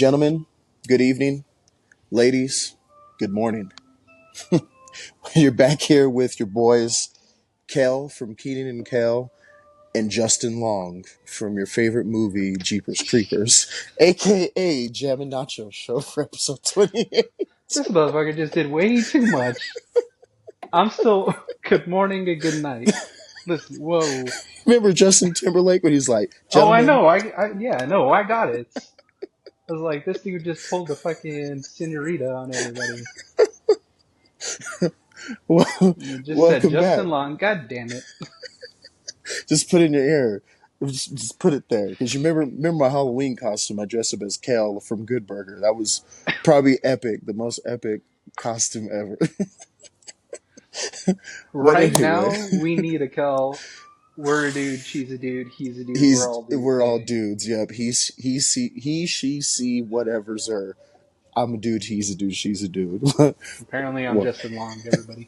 Gentlemen, good evening. Ladies, good morning. You're back here with your boys, Kel from Keenan and Kel, and Justin Long from your favorite movie, Jeepers Creepers, aka Jam and Nacho Show for episode 28. This motherfucker just did way too much. I'm still good morning and good night. Listen, whoa. Remember Justin Timberlake when he's like, Oh, I gentlemen, know. Yeah, I know. I got it. I was like, this dude just pulled the fucking senorita on everybody. You just said welcome back. Justin Long. God damn it. Just put it in your ear. Just put it there. Because you remember my Halloween costume? I dressed up as Kel from Good Burger. That was probably epic. The most epic costume ever. But Right anyway, now, we need a Kel. We're a dude. She's a dude. He's a dude. We're all dudes. we're all Baby. dudes. Yep. He, she, see, whatever's her. I'm a dude. He's a dude. She's a dude. Apparently, I'm Justin Long, everybody.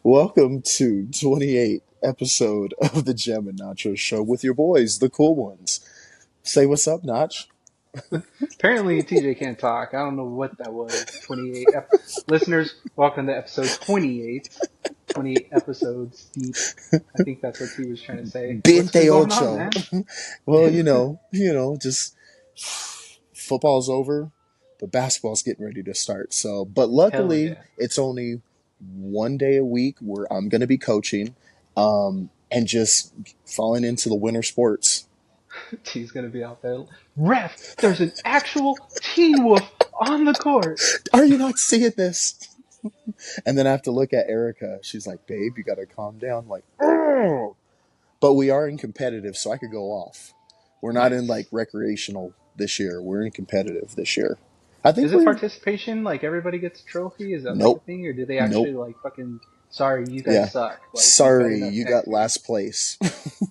Welcome to 28 episode of the Gem and Nacho Show with your boys, the cool ones. Say what's up, Notch. Apparently, TJ can't talk. I don't know what that was. 28. Listeners, welcome to episode 28. 28 episodes deep. I think that's what he was trying to say. What's been going on, man? Well, just football's over, but basketball's getting ready to start. So, but luckily, Yeah. it's only one day a week where I'm going to be coaching, and just falling into the winter sports. He's going to be out there. Ref, there's an actual Teen Wolf on the court. Are you not seeing this? And then I have to look at Erica. She's like, babe, you got to calm down. I'm like, oh. But we are in competitive, so I could go off. We're not in like recreational this year. We're in competitive this year. I think Is it participation? Like everybody gets a trophy? Is that like a thing? Or do they actually like fucking, sorry, you guys suck. Like, sorry, you got last place.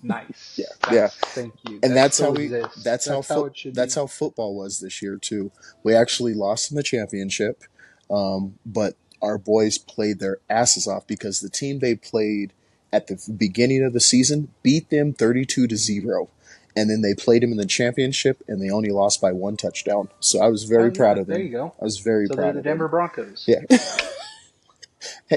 Nice. Yeah. Thank you. And that's how football was this year too. We actually lost in the championship, but our boys played their asses off because the team they played at the beginning of the season beat them 32-0. And then they played him in the championship, and they only lost by 1 touchdown. So I was very proud of them. There you go. I was very proud of them. So they're the Denver Broncos. Yeah.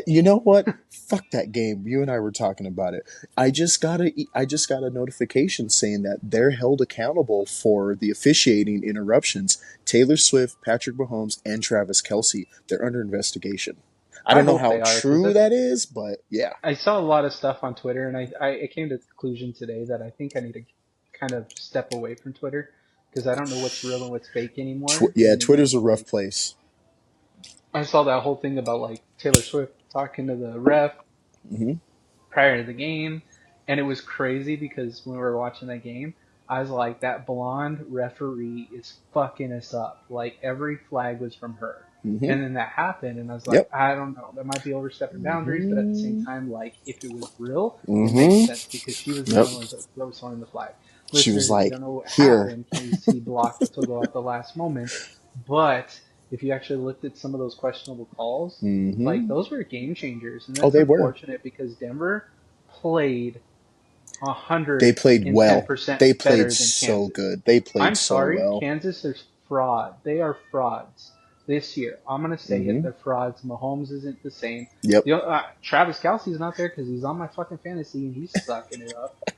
You know what? Fuck that game. You and I were talking about it. I just got a notification saying that they're held accountable for the officiating interruptions. Taylor Swift, Patrick Mahomes, and Travis Kelce. They're under investigation. I don't know how true that is, but yeah. I saw a lot of stuff on Twitter, and I came to the conclusion today that I think I need to kind of step away from Twitter because I don't know what's real and what's fake anymore. Twitter's a rough place. I saw that whole thing about like Taylor Swift talking to the ref prior to the game, and it was crazy because when we were watching that game, I was like, that blonde referee is fucking us up. Like every flag was from her. And then that happened, and I was like, I don't know. That might be overstepping boundaries, but at the same time, like, if it was real, it makes sense because she was the only one that was throwing the flag. She was like, don't know what here. happened. He blocked it to go at the last moment. But if you actually looked at some of those questionable calls, like, those were game changers. And that's unfortunate because Denver played 100%. They played well. They played so good. They played I'm sorry, so well. Kansas is fraud. They are frauds. This year, I'm going to say it, they're frauds. Mahomes isn't the same. Yep. Travis Kelce's not there because he's on my fucking fantasy and he's sucking it up.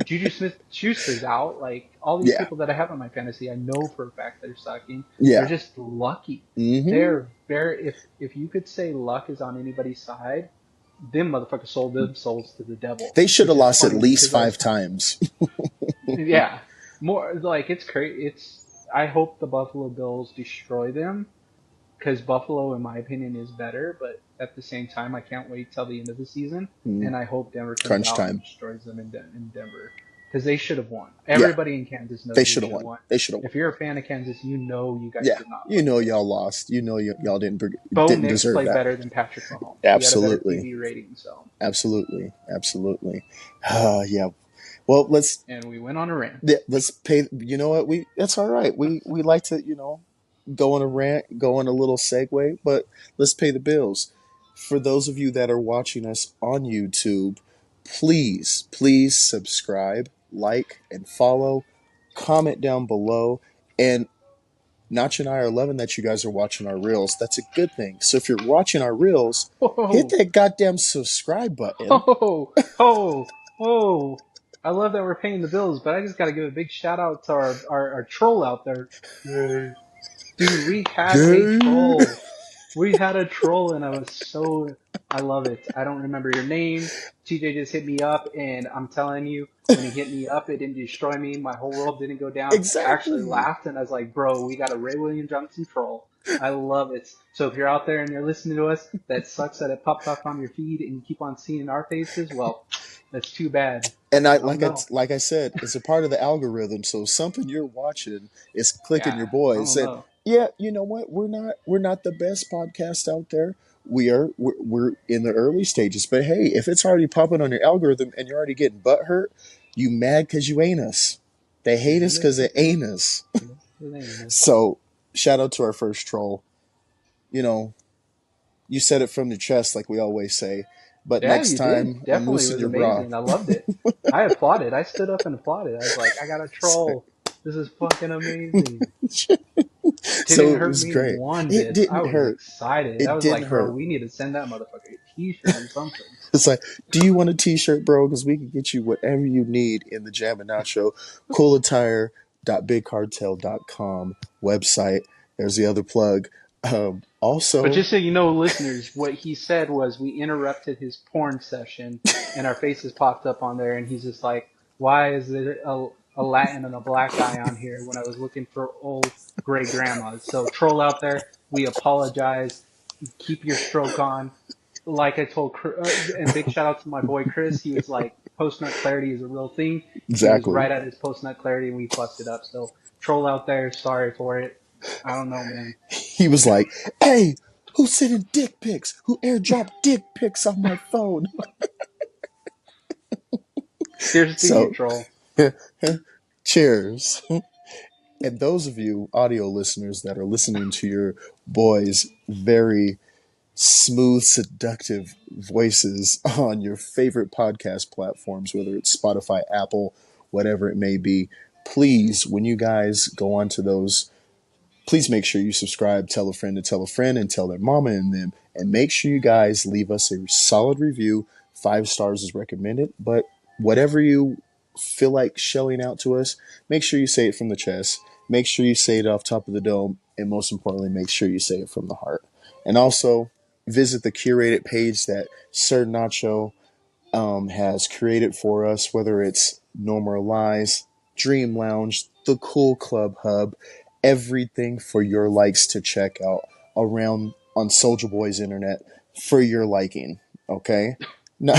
Juju Smith-Schuster's out. Like, all these people that I have on my fantasy, I know for a fact they're sucking. They're just lucky. They're very, if you could say luck is on anybody's side, them motherfuckers sold them souls to the devil. They should have lost at least 5 times. Yeah. More, like, it's crazy. I hope the Buffalo Bills destroy them because Buffalo, in my opinion, is better. But at the same time, I can't wait till the end of the season, and I hope Denver comes out and destroys them in Denver because they should have won. Everybody in Kansas knows they should have won. They should have won. If you're a fan of Kansas, you know you guys did not win. You know y'all lost. You know y'all didn't deserve that. Bo Nix played better than Patrick Mahomes. Absolutely. He had a better TV rating, so. Absolutely. Yeah. Well, and we went on a rant. Yeah, let's pay. You know what? That's all right. We like to go on a rant, go on a little segue, but let's pay the bills. For those of you that are watching us on YouTube, please subscribe, like, and follow comment down below. And Notch and I are loving that you guys are watching our reels. That's a good thing. So if you're watching our reels, hit Whoa, that goddamn subscribe button. whoa, whoa, whoa. I love that we're paying the bills, but I just got to give a big shout out to our troll out there. Yay. Dude, we had a Gay. troll. We had a troll, and I love it. I don't remember your name. TJ just hit me up, and I'm telling you, when he hit me up, it didn't destroy me. My whole world didn't go down. I actually Exactly. laughed, and I was like, bro, we got a Ray William Johnson troll. I love it. So if you're out there and you're listening to us, that sucks that it popped up on your feed and you keep on seeing our faces. Well, that's too bad. And I don't know. like I said, it's a part of the algorithm. So something you're watching is clicking Yeah, your I boys. don't And know. yeah, you know what? We're not the best podcast out there. We're in the early stages. But hey, if it's already popping on your algorithm and you're already getting butt hurt, you mad because you ain't us. They hate us because it ain't us. So shout out to our first troll. You know, you said it from the chest, like we always say. But Yeah, next you did. time, Definitely unloosen was your bra. amazing. I loved it. I applauded. I stood up and applauded. I was like, I got a troll. This is fucking amazing. So Didn't it hurt was me great. one It bit. I didn't was hurt. excited. I It was didn't like, bro, hurt. we need to send that motherfucker a t-shirt or something. It's like, do you want a t-shirt, bro? Because we can get you whatever you need in the Jam and Nacho. Coolattire.bigcartel.com website. There's the other plug. But Also, just so you know, listeners, what he said was we interrupted his porn session and our faces popped up on there and he's just like, why is there a Latin and a black guy on here when I was looking for old gray grandmas? So troll out there, we apologize. Keep your stroke on. Like I told, and big shout out to my boy Chris. He was like, post nut clarity is a real thing. He was exactly. right at his post nut clarity, and we fucked it up. So troll out there, sorry for it. I don't know, man. He was like, hey, who's sending dick pics? Who airdropped dick pics on my phone? Cheers to you, So, troll. cheers. And those of you audio listeners that are listening to your boys' very smooth, seductive voices on your favorite podcast platforms, whether it's Spotify, Apple, whatever it may be, please, when you guys go onto those, please make sure you subscribe, tell a friend to tell a friend, and tell their mama and them. And make sure you guys leave us a solid review. 5 stars is recommended, but whatever you feel like shelling out to us, make sure you say it from the chest. Make sure you say it off top of the dome. And most importantly, make sure you say it from the heart. And also, visit the curated page that Sir Nacho has created for us, whether it's Normalize, Dream Lounge, the Cool Club Hub, everything for your likes to check out around on Soldier Boy's internet for your liking. Okay? No,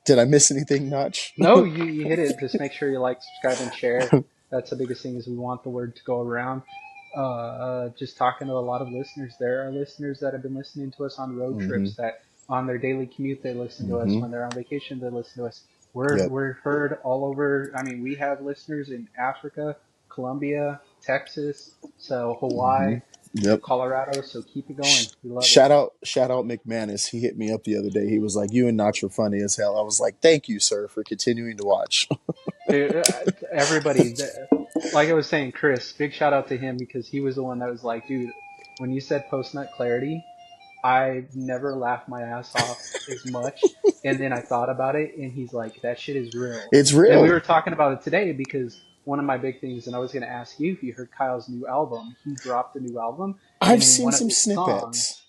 did I miss anything, Notch? No, you hit it. Just make sure you like, subscribe, and share. That's the biggest thing is we want the word to go around. Just talking to a lot of listeners. There are listeners that have been listening to us on road Mm-hmm. trips. That on their daily commute they listen to us. Mm-hmm. When they're on vacation they listen to us. Yep. We're heard all over. I mean, we have listeners in Africa, Colombia, Texas, so Mm-hmm. Hawaii, Yep. Colorado. So keep it going. We love it. Shout out McManus. He hit me up the other day. He was like, "You and Notch are funny as hell." I was like, "Thank you, sir, for continuing to watch." Dude, everybody, like I was saying, Chris, big shout out to him because he was the one that was like, dude, when you said post nut clarity, I never laughed my ass off as much. And then I thought about it, and he's like, that shit is real. It's And we real. were talking about it today because one of my big things, and I was going to ask you if you heard Kyle's new album. He dropped a new album, and I've in seen one of some his snippets.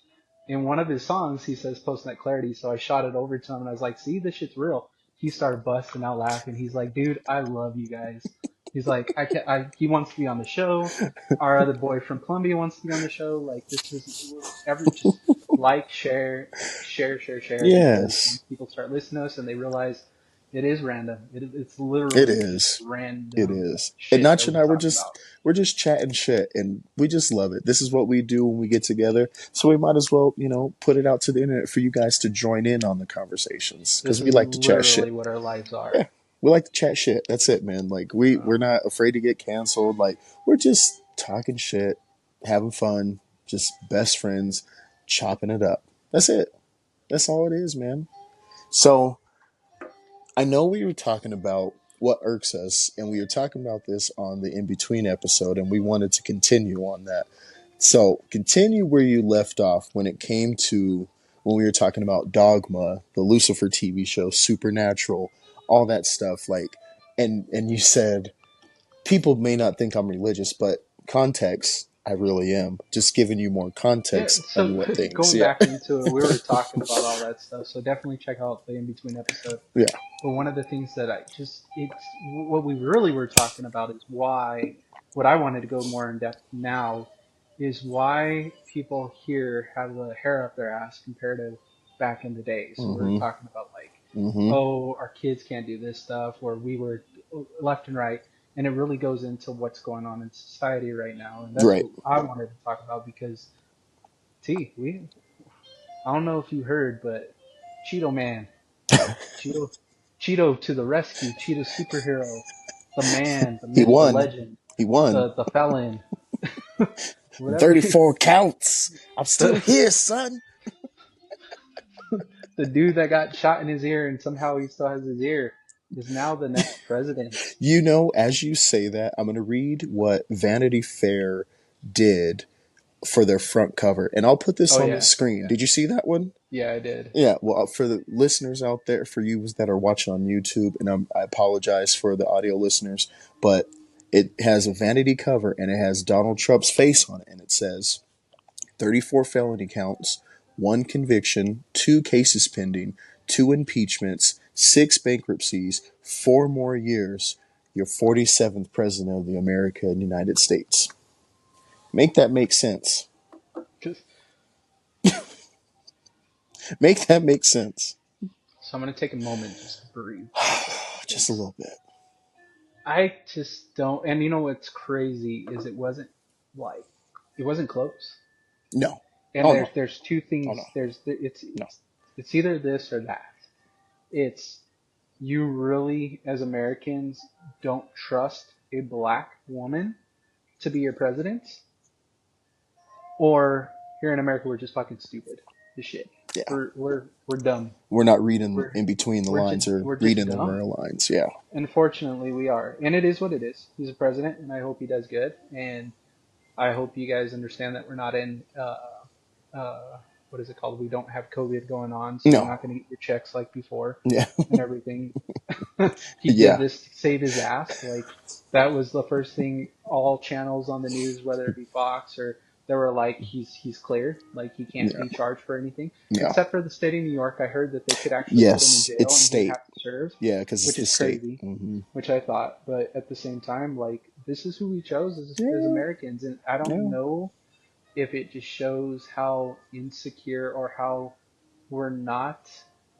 songs, he says post nut clarity. So I shot it over to him, and I was like, see, this shit's real. He started busting out laughing. He's like, dude, I love you guys. He's like, he wants to be on the show. Our other boy from Colombia wants to be on the show. Like, this is just like, share, because Yes, once people start listening to us and they realize it is random. It's it literally just is. It random is. And shit Notch that and we I talk about. we're just chatting shit and we just love it. This is what we do when we get together. So we might as well, put it out to the internet for you guys to join in on the conversations This because we is like to chat shit. literally what our lives are. Yeah. We like to chat shit. That's it, man. Like we're Um, not afraid to get canceled. Like we're just talking shit, having fun, just best friends, chopping it up. That's it. That's all it is, man. So I know we were talking about what irks us, and we were talking about this on the in between episode, and we wanted to continue on that. So continue where you left off when it came to when we were talking about Dogma, the Lucifer TV show, Supernatural, all that stuff. Like, and you said people may not think I'm religious, but context, I really am. Just giving you more Yeah, context on so what things. going Yeah, back into it, we were talking about all that stuff. So definitely check out the in between episode. yeah. But one of the things that it's what we really were talking about is why, what I wanted to go more in depth now is why people here have the hair up their ass compared to back in the day. So we were Mm-hmm. talking about like, Mm-hmm. oh, our kids can't do this stuff, or we were left and right. And it really goes into what's going on in society right now. And that's Right. what I wanted to talk about because, I don't know if you heard, but Cheeto Man, Cheeto, Cheeto to the rescue, Cheeto superhero, the man, the He myth, the won. legend, He won. the felon, whatever. 34 counts. I'm still the here, son. the dude that got shot in his ear and somehow he still has his ear is now the next president. You know, as you say that, I'm going to read what Vanity Fair did for their front cover. And I'll put this Oh on the yeah, screen. yeah, Did you see that one? yeah. I did. Yeah, well, for the listeners out there, for you that are watching on YouTube, and I apologize for the audio listeners, but it has a vanity cover and it has Donald Trump's face on it, and it says 34 felony counts, one conviction, two cases pending, two impeachments, six bankruptcies, 4 more years. You're 47th president of the American United States. Make that make sense. Just Make that make sense. so I'm gonna take a moment just to breathe real quick Just a because little bit. I just don't. And you know what's crazy is like it wasn't close. No. And Oh no. there's two Oh no. things. No. It's either this or that. It's you really as Americans don't trust a black woman to be your president, or here in America we're just fucking stupid as shit. Yeah. We're dumb. We're not reading We're in between the lines or we're just reading the dumb. rare lines. Yeah. Unfortunately, we are, and it is what it is. He's a president, and I hope he does good. And I hope you guys understand that we're not in what is it called? We don't have COVID going on, so you're No. not going to get your checks like before Yeah. and everything. He did Yeah. this to save his ass. Like that was the first thing all channels on the news, whether it be Fox or they were like, he's clear, like he can't Yeah. be charged for anything, Yeah. except for the state of New York. I heard that they could actually put him in Yes. It's jail and he'd state. have to serve, Yeah, because it's which the is state. crazy. Mm-hmm. Which I thought, but at the same time, like this is who we chose as Yeah. Americans, and I don't Yeah. know if it just shows how insecure or how we're not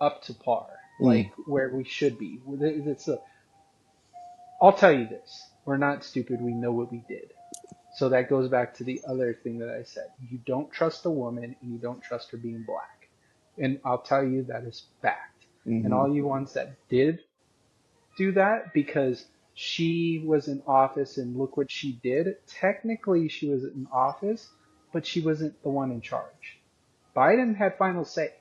up to par, Mm. like where we should be. I'll tell you this: we're not stupid. We know what we did. So that goes back to the other thing that I said. You don't trust a woman, and you don't trust her being black. And I'll tell you that is fact. And Mm-hmm. all you ones that did do that because she was in office and look what she did. Technically, she was in office, but she wasn't the one in charge. Biden had final say.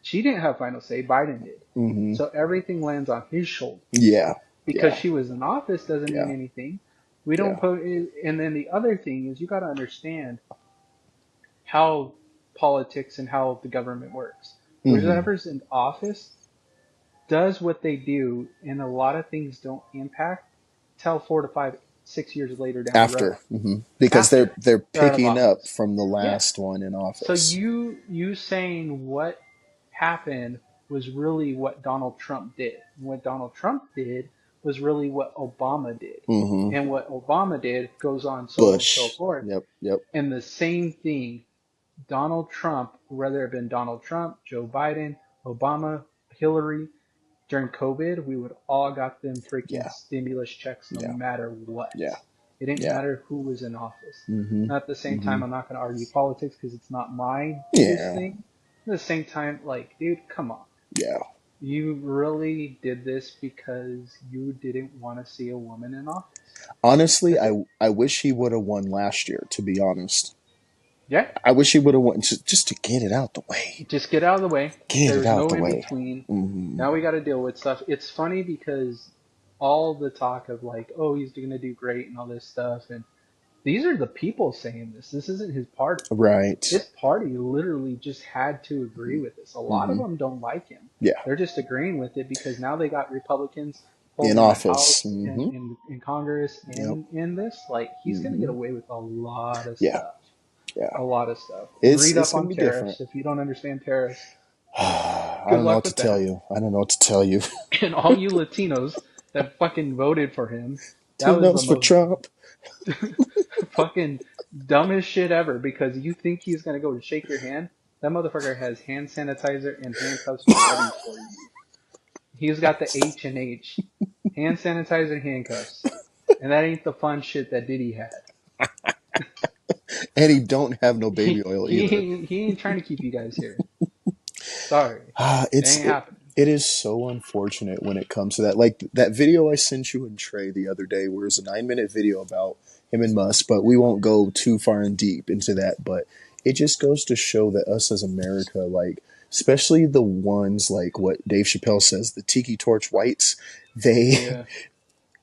She didn't have final say. Biden did. Mm-hmm. So everything lands on his shoulders. Yeah. Because Yeah. she was in office doesn't mean Yeah. anything. We don't Yeah. put it, and then the other thing is you got to understand how politics and how the government works. Mm-hmm. Whoever's in office does what they do, and a lot of things don't impact till 4 to 5, 6 years later down the road. After. Mm-hmm. Because they're After they're they're out of picking up office. from the Yeah. last one in So office. you saying what happened was really what Donald Trump did. And what Donald Trump did was really what Obama did. Mm-hmm. And what Obama did goes on so and so Bush. forth. Yep. Yep. And the same thing, Donald Trump, whether it had been Donald Trump, Joe Biden, Obama, Hillary, during COVID, we would all got them freaking Yeah. stimulus checks no Yeah. matter what. Yeah. It didn't Yeah. matter who was in office. Mm-hmm. Now, at the same Mm-hmm. time, I'm not going to argue politics because it's not my biggest Yeah. thing. At the same time, like, dude, come on. Yeah. You really did this because you didn't want to see a woman in office. Honestly, That's it. I wish he would have won last year, to be honest. Yeah. I wish he would have won just to get it out the way. Just get out of the way. Get There it was out no the in way. between. Mm-hmm. Now we got to deal with stuff. It's funny because all the talk of like, oh, he's gonna do great and all this stuff, and these are the people saying this. This isn't his party. Right. His party literally just had to agree with this. A lot of Hmm. them don't like him. Yeah. They're just agreeing with it because now they got Republicans In holding the office. House Hmm. and in Congress Yep. and in this. Like he's gonna get Hmm. away with a lot of Yeah. stuff. Yeah. A lot of stuff. It's Read it's up gonna on be different. tariffs. If you don't understand tariffs, I good don't know luck what to with tell that. you. I don't know what to tell you. And all you Latinos that fucking voted for him, that Two was the notes for most Trump. fucking dumbest shit ever because you think he's gonna go to shake your hand. That motherfucker has hand sanitizer and handcuffs ready for you. He's got the H and H. Hand sanitizer, handcuffs. And that ain't the fun shit that Diddy had. And he don't have no baby He oil he either. ain't, he ain't trying to keep you guys here. Sorry. It It's ain't happening. it is so unfortunate when it comes to that. Like that video I sent you and Trey the other day, where it's a 9 minute video about him and Musk, but we won't go too far and deep into that. But it just goes to show that us as America, like especially the ones like what Dave Chappelle says, the tiki torch whites, they Yeah.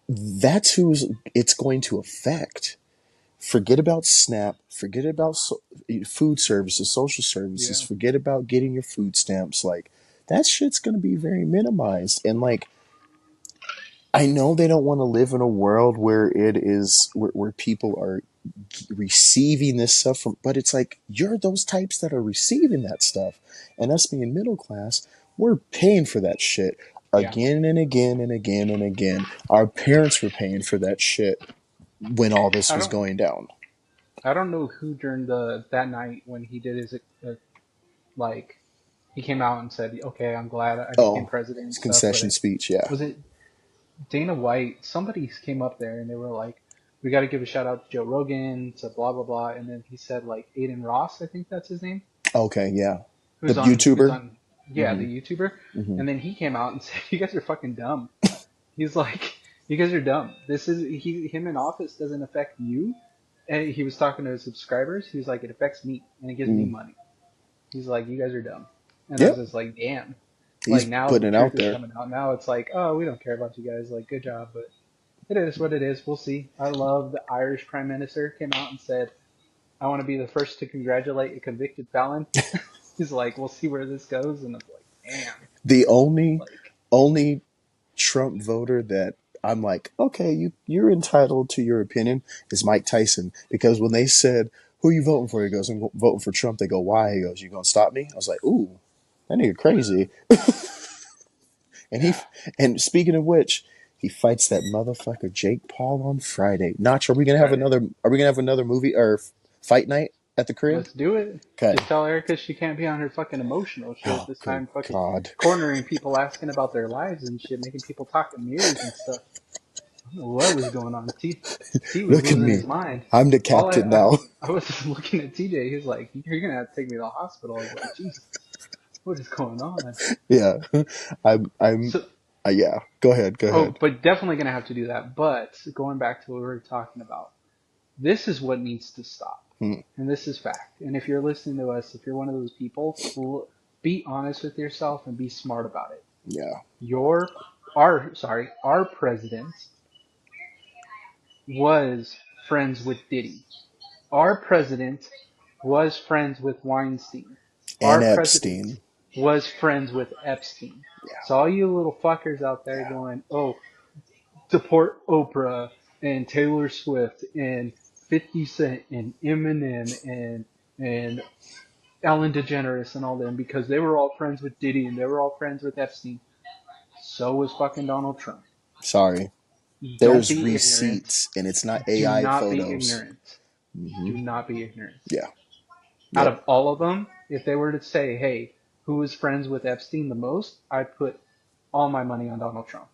that's who it's going to affect. Forget about SNAP. Forget about food services, social services. Yeah. Forget about getting your food stamps. Like that shit's going to be very minimized. And like I know they don't want to live in a world where it is where people are receiving this stuff from, but it's like you're those types that are receiving that stuff, and us being middle class, we're paying for that shit Yeah. again and again and again and again. Our parents were paying for that shit when all this I was don't going down. I don't know who during the that night when he did his like he came out and said, "Okay, I'm glad I became Oh, president it's and a stuff," but concession speech. Yeah. was it Dana White, somebody came up there and they were like, "We got to give a shout out to Joe Rogan, to blah blah blah," and then he said like Aiden Ross, I think that's his name, Okay. Yeah. The YouTuber. yeah, Hmm. the YouTuber, Hmm. and then he came out and said, "You guys are fucking dumb." He's like, "You guys are dumb. This is him in office doesn't affect you." And he was talking to his subscribers. He was like, "It affects me and it gives me Mm. money." He's like, "You guys are dumb," and I was Yep. just like, "Damn." He's Like now the putting it truth out is there. coming out. Now it's like, oh, we don't care about you guys. Like, good job, but it is what it is. We'll see. I love the Irish Prime Minister came out and said, I want to be the first to congratulate a convicted felon. He's like, we'll see where this goes. And it's like, damn. The only Like, only Trump voter that I'm like, okay, you're entitled to your opinion is Mike Tyson, because when they said who you voting for, he goes, I'm voting for Trump. They go, why? He goes, you gonna stop me? I was like, ooh, that nigga crazy. And he yeah. and speaking of which, he fights that motherfucker Jake Paul on Friday. Notch, are we gonna have Friday. another? Are we gonna have another movie or fight night at the crib? Let's do it. Okay. Just tell Erica she can't be on her fucking emotional shit Oh, this good time, fucking God. cornering people, asking about their lives and shit, making people talk in mirrors and stuff. I don't know what was going on. T was Look at losing me. his mind. I'm the All captain now. I was just looking at TJ. He's like, "You're gonna have to take me to the hospital." I was like, "Jesus, what is going on?" Yeah. I'm So, yeah. Go ahead. Go oh, ahead. but definitely gonna have to do that. But going back to what we were talking about, this is what needs to stop, Hmm. and this is fact. And if you're listening to us, if you're one of those people, be honest with yourself and be smart about it. Yeah. Our president was friends with Diddy. Our president was friends with Weinstein. And Our president Epstein. was friends with Epstein. Yeah. So all you little fuckers out there Yeah. going, oh, support Oprah and Taylor Swift and 50 Cent and Eminem and Ellen DeGeneres and all them because they were all friends with Diddy and they were all friends with Epstein. So was fucking Donald Trump. Sorry. Don't There's be ignorant. receipts, and it's not Do AI not be photos. ignorant. Hmm. Do not be ignorant. Yeah. Out Yep. of all of them, if they were to say, hey, who was friends with Epstein the most, I'd put all my money on Donald Trump.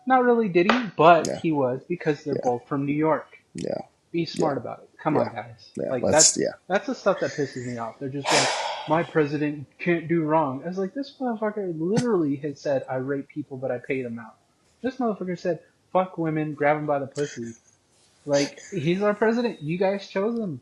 Not really did he, but Yeah. he was because they're Yeah. both from New York. Yeah. Be Yeah. smart about it. Come Yeah. on, guys. Yeah. Like Let's. Yeah. that's the stuff that pisses me off. They're just going, my president can't do wrong. I was like, this motherfucker literally had said, I rape people, but I pay them out. This motherfucker said, fuck women, grab them by the pussy. Like, he's our president. You guys chose him.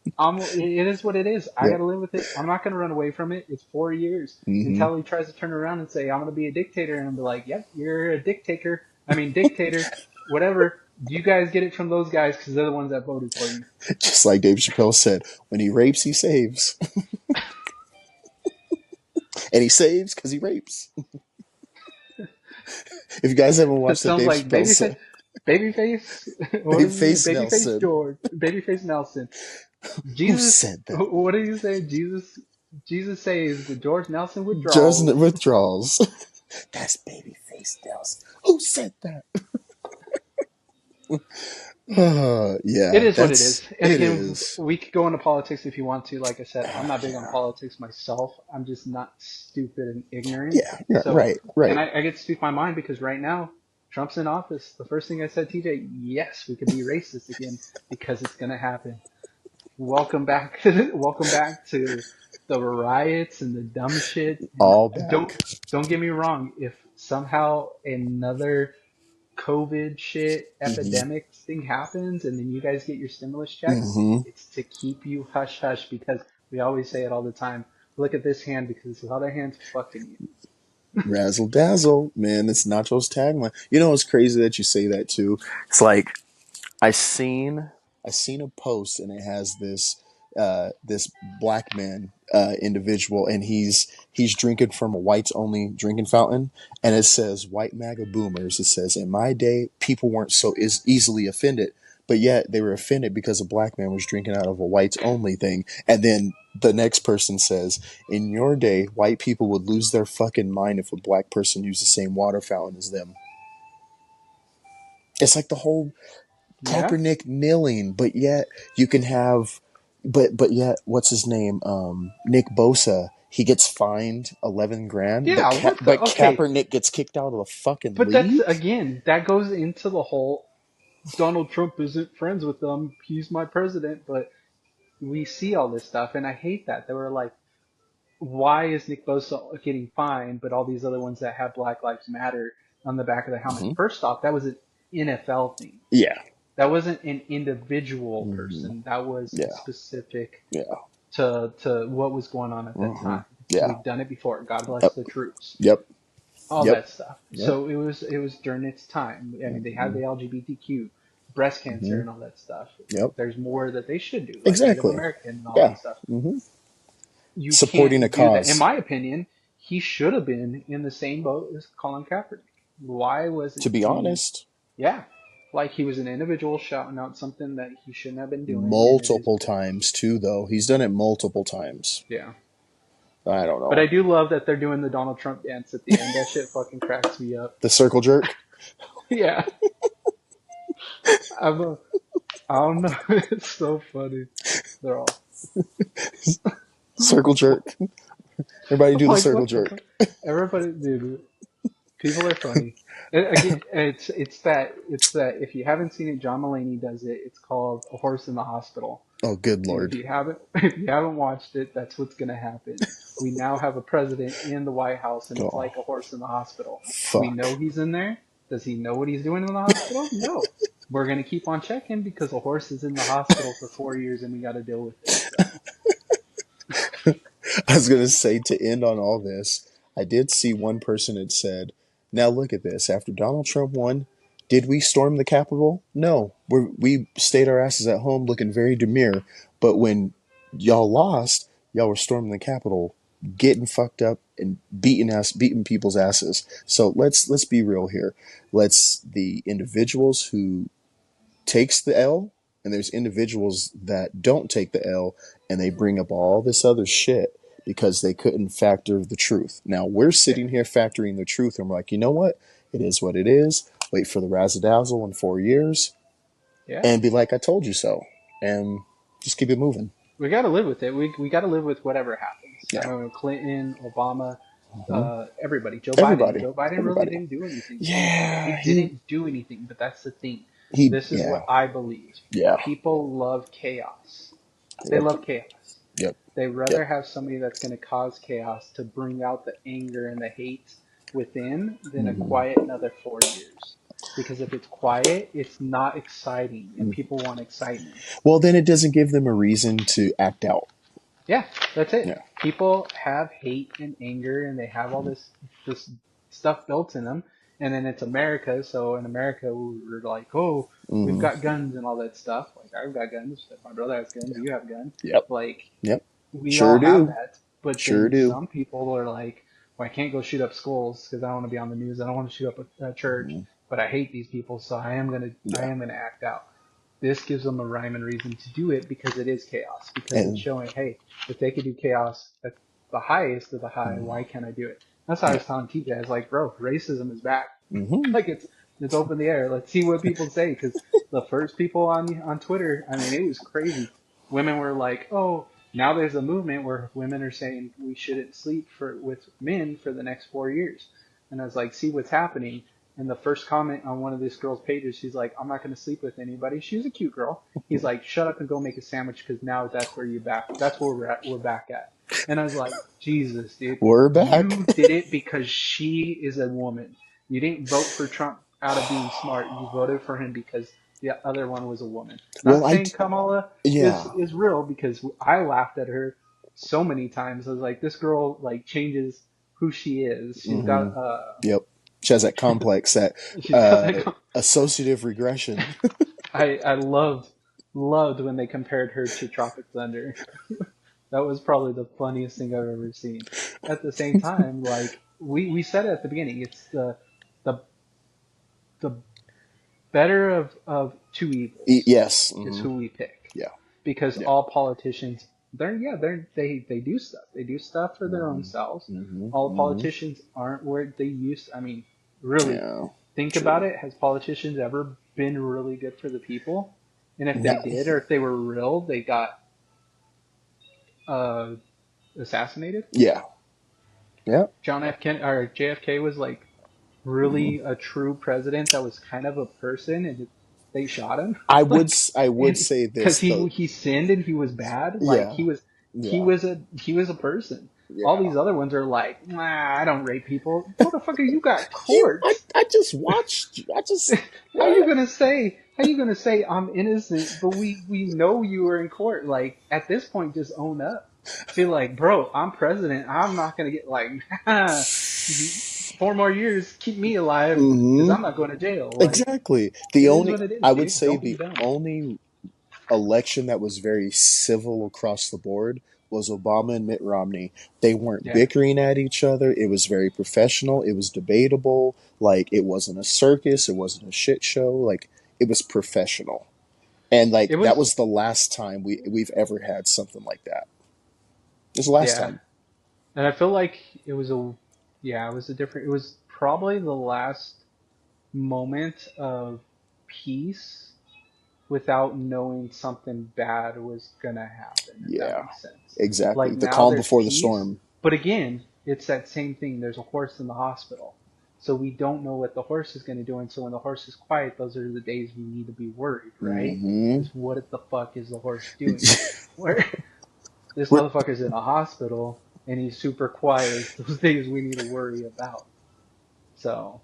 It is what it is. I got Yep. to live with it. I'm not going to run away from it. It's 4 years Hmm. until he tries to turn around and say, I'm going to be a dictator. And I'm be like, yep, you're a dictator. I mean, dictator, whatever. You guys get it from those guys because they're the ones that voted for you. Just like Dave Chappelle said, when he rapes, he saves. And he saves because he rapes. If you guys haven't That watched the sounds Dave like Chappelle babyface. set, Babyface. What is his name? Babyface Babyface Nelson, George. Babyface Nelson. who Jesus. said that? What did you say? Jesus. Jesus says the George Nelson Just withdrawals. withdrawals. That's Babyface Nelson. Who said that? It Yeah, is what it is. And it again, is. we could go into politics if you want to. Like I said, I'm not big on Yeah, politics myself. I'm just not stupid and ignorant. yeah, yeah, So, right, and right. I get to speak my mind because right now, Trump's in office. The first thing I said, TJ, yes, we could be racist again because it's going to happen. Welcome back. Welcome back to the riots and the dumb shit. And All don't back. don't get me wrong. If somehow another COVID shit Hmm. epidemic thing happens and then you guys get your stimulus checks, Hmm. it's to keep you hush hush because we always say it all the time. Look at this hand because the other hand's fucking you. Razzle dazzle, man. It's Nacho's tagline. You know, it's crazy that you say that too. It's like I seen I seen a post and it has this black man individual and he's drinking from a whites only drinking fountain and it says white MAGA boomers. It says in my day people weren't so easily offended, but yet they were offended because a black man was drinking out of a whites only thing. And then the next person says in your day white people would lose their fucking mind if a black person used the same water fountain as them. It's like the whole Yeah. Kaepernick kneeling, but yet you can have, but yet what's his name? Nick Bosa. He gets fined 11 grand, Yeah, what the but okay. Kaepernick gets kicked out of the fucking But that's league. again, that goes into the whole Donald Trump isn't friends with them. He's my president, but we see all this stuff and I hate that. They were like, why is Nick Bosa getting fined, but all these other ones that have Black Lives Matter on the back of the helmet? Hmm. First off, that was an NFL thing. Yeah. That wasn't an individual Hmm. person. That was Yeah. specific Yeah. to what was going on at that Hmm. time. Yeah. We've done it before. God bless Yep. the troops. Yep. All Yep. that stuff. Yep. So it was during its time. I mean, they had Hmm. the LGBTQ, breast cancer, Hmm. and all that stuff. Yep. There's more that they should do, like Native Exactly. American and all that Yeah. stuff. Hmm. You Supporting a can't do that. In cause. my opinion, he should have been in the same boat as Colin Kaepernick. Why To wasn't be he? honest, Yeah, like he was an individual shouting out something that he shouldn't have been doing, and it is multiple what it is. times too. Though he's done it multiple times. Yeah, I don't but I know. do love that they're doing the Donald Trump dance at the end. That shit fucking cracks me up. The circle jerk. Yeah, I'm a, I don't know. It's so funny. They're all Circle jerk. Everybody do the like, circle what the fuck? jerk. Everybody, dude. People are funny. Again, it's that if you haven't seen it, John Mulaney does it. It's called A Horse in the Hospital. Oh, good And if lord. you haven't if you haven't watched it, that's what's gonna happen. We now have a president in the White House, and it's Oh, like a horse in the hospital. We fuck. know he's in there. Does he know what he's doing in the hospital? No. We're gonna keep on checking because a horse is in the hospital for 4 years, and we got to deal with it. So I was going to say to end on all this, I did see one person had said, now look at this. After Donald Trump won, did we storm the Capitol? No. We stayed our asses at home looking very demure. But when y'all lost, y'all were storming the Capitol, getting fucked up and beating people's asses. So let's be real here. Let's the individuals who takes the L, and there's individuals that don't take the L, and they bring up all this other shit because they couldn't factor the truth. Now we're yeah, sitting here factoring the truth, and we're like, you know what? It is what it is. Wait for the razzle dazzle in 4 years, yeah. and be like, I told you so, and just keep it moving. We got to live with it. We got to live with whatever happens. I Yeah. mean, Clinton, Obama, Hmm. everybody. Joe Biden. Everybody. Joe Biden really Everybody. didn't do anything. He Yeah. didn't do anything, but that's the thing. He. This is Yeah. what I believe. Yeah. People love chaos. They Yep. love chaos. Yep. They Yep. rather have somebody that's going to cause chaos to bring out the anger and the hate within than a Hmm. quiet another 4 years. Because if it's quiet, it's not exciting, and people want excitement. Well, then it doesn't give them a reason to act out. Yeah, that's it. Yeah. People have hate and anger, and they have all this stuff built in them, And then it's America, so in America we're like, oh, we've Mm-hmm. got guns and all that stuff. Like I've got guns, my brother has guns, you have guns. Yep. Like Yep. we all Sure have do. that. But Sure then do. some people are like, well, I can't go shoot up schools because I don't want to be on the news. I don't want to shoot up a church, Mm-hmm. but I hate these people, so I Yeah. am gonna act out. This gives them a rhyme and reason to do it because it is chaos. Because it's And showing, hey, if they could do chaos at the highest of the high, mm, why can't I do it? That's how I yeah. was telling TJ. I was like, bro, racism is back. Mm-hmm. Like it's open the air. Let's see what people say. Because the first people on Twitter, I mean, it was crazy. Women were like, oh, now there's a movement where women are saying we shouldn't sleep with men for the next 4 years. And I was like, see what's happening. And the first comment on one of this girl's pages, she's like, I'm not going to sleep with anybody. She was a cute girl. He's like, shut up and go make a sandwich because now that's where you're back. That's where we're back at. And I was like, Jesus, dude, We're back. you did it because she is a woman. You didn't vote for Trump out of being smart. You voted for him because the other one was a woman. Well, Not saying Kamala is yeah. is real because I laughed at her so many times. I was like, this girl like changes who she is. She's Mm-hmm. got Yep. She has that complex, that she's got that. associative regression. I loved when they compared her to Tropic Thunder. That was probably the funniest thing I've ever seen. At the same time, like we said it at the beginning, it's the the better of two evils Yes. is Mm-hmm. who we pick Yeah. because Yeah. all politicians they do stuff. They do stuff for their own Mm-hmm. selves. Mm-hmm. All Mm-hmm. politicians aren't where they used. I mean, really Yeah. think about True. it. Has politicians ever been really good for the people? And if No. they did, or if they were real, they got uh, assassinated. Yeah. Yeah. John F. Kennedy or JFK was like Mm-hmm. really a true president that was kind of a person, and they shot him I would. like, I would and say because this though. he sinned and he was bad, like Yeah. Yeah. he was a person. All Yeah. these other ones are like, nah, I don't rape people, motherfucker. You got You. I. courts. I just watched. I just. How you What? gonna say? How you gonna say I'm innocent, but we know you were in court? Like at this point, just own up. Be like, bro, I'm president. I'm not gonna get like 4 more years. Keep me alive because Mm-hmm. I'm not going to jail. Like Exactly. it The is only. what it is, I would dude. say Don't be the dumb. only election that was very civil across the board was Obama and Mitt Romney. They weren't Yeah, bickering at each other. It was very professional. It was debatable. Like it wasn't a circus. It wasn't a shit show. Like it was professional. And it like that was. was the last time we've ever had something like that. It was the last Yeah, time. and I feel like it was a. Yeah, it was a different. It was probably the last moment of peace without knowing something bad was gonna happen, if that Yeah. makes sense. Exactly. Like The now calm there's before the peace, storm. but again, it's that same thing. There's a horse in the hospital. So we don't know what the horse is gonna do, and so when the horse is quiet, those are the days we need to be worried, right? Mm-hmm. Is what the fuck is the horse doing? Where this We're motherfucker's in a hospital and he's super quiet, those days we need to worry about. So,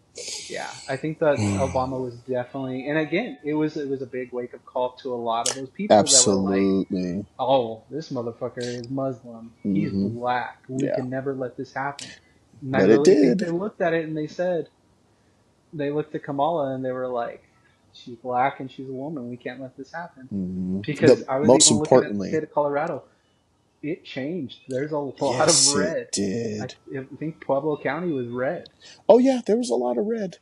yeah, I think that Obama was definitely, and again, it was a big wake up call to a lot of those people that were like, absolutely. "Oh, this motherfucker is Muslim. He's Mm-hmm. black. We Yeah. can never let this happen." And I But it really think did. they looked at it and they looked at Kamala and they were like, "She's black and she's a woman. We can't let this happen." Mm-hmm. Because I was Most even looking at the importantly, state of Colorado. It changed. There's a lot of yes, it red. I, did. I think Pueblo County was red. Oh yeah, there was a lot of red.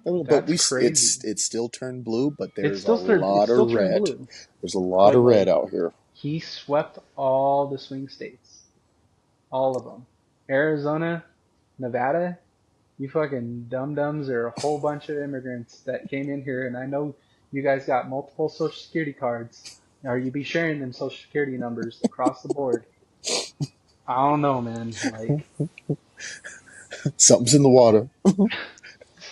But That's crazy. it's still turned blue, but It's there's a still turned it's lot of still turned red. blue, There's a lot but of red like out here. he swept all the swing states, all of them. Arizona, Nevada, you fucking dum dums are a whole bunch of immigrants that came in here, and I know you guys got multiple social security cards. Or you be sharing them social security numbers across the board. I don't know, man. Like Something's in the water.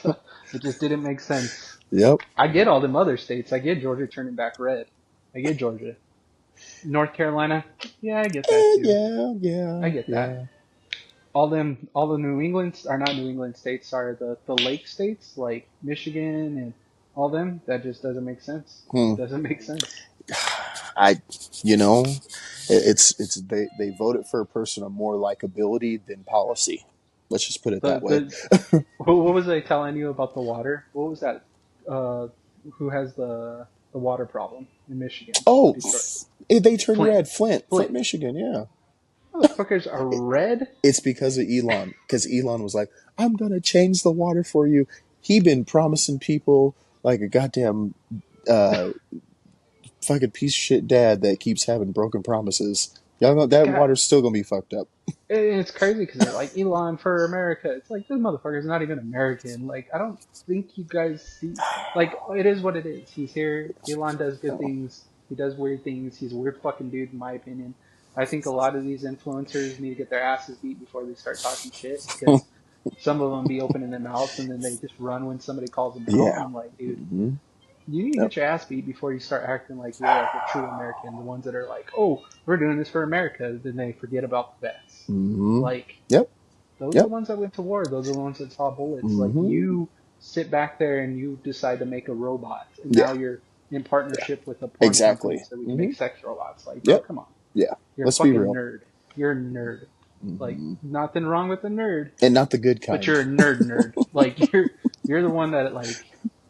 it just didn't make sense. Yep. I get all them other states. I get Georgia turning back red. I get Georgia. North Carolina, yeah, I get that too. Yeah, I yeah, get that. yeah. All the New England, are not New England states, sorry, the lake states like Michigan and all them. That just doesn't make sense. Hmm. Doesn't make sense. I, you know, it's they voted for a person of more likability than policy. Let's just put it The that way. the what was I telling you about the water? What was that? Uh, who has the water problem in Michigan? Who Oh, destroyed they turned Flint? red. Flint, Flint. Michigan. Yeah. Motherfuckers are red. It's because of Elon. Because Elon was like, "I'm gonna change the water for you." He been promising people like a goddamn uh, fucking piece of shit dad that keeps having broken promises. Y'all know that God, water's still gonna be fucked up. it's crazy because they're like Elon for America. It's like this motherfucker's not even American. Like I don't think you guys see. Like it is what it is. He's here. Elon does good No. things. He does weird things. He's a weird fucking dude, in my opinion. I think a lot of these influencers need to get their asses beat before they start talking shit because some of them be opening their mouths and then they just run when somebody calls them out. And Yeah. I'm like, dude, Hmm. you need to Yep. get your ass beat before you start acting like you're like a true American. The ones that are like, oh, we're doing this for America, then they forget about the vets. Hmm. Like, Yep. those are the Yep. ones that went to war. Those are the ones that saw bullets. Like, Hmm. you sit back there and you decide to make a robot, and now Yeah. you're in Yeah. partnership with a porn company Exactly. so we can Hmm. make sex robots. Like, bro, Yep. come on. Yeah. You're a Let's be fucking real. nerd. You're a nerd. Like, Hmm. nothing wrong with a nerd, And not the good but kind. you're a nerd. Like, you're the one that like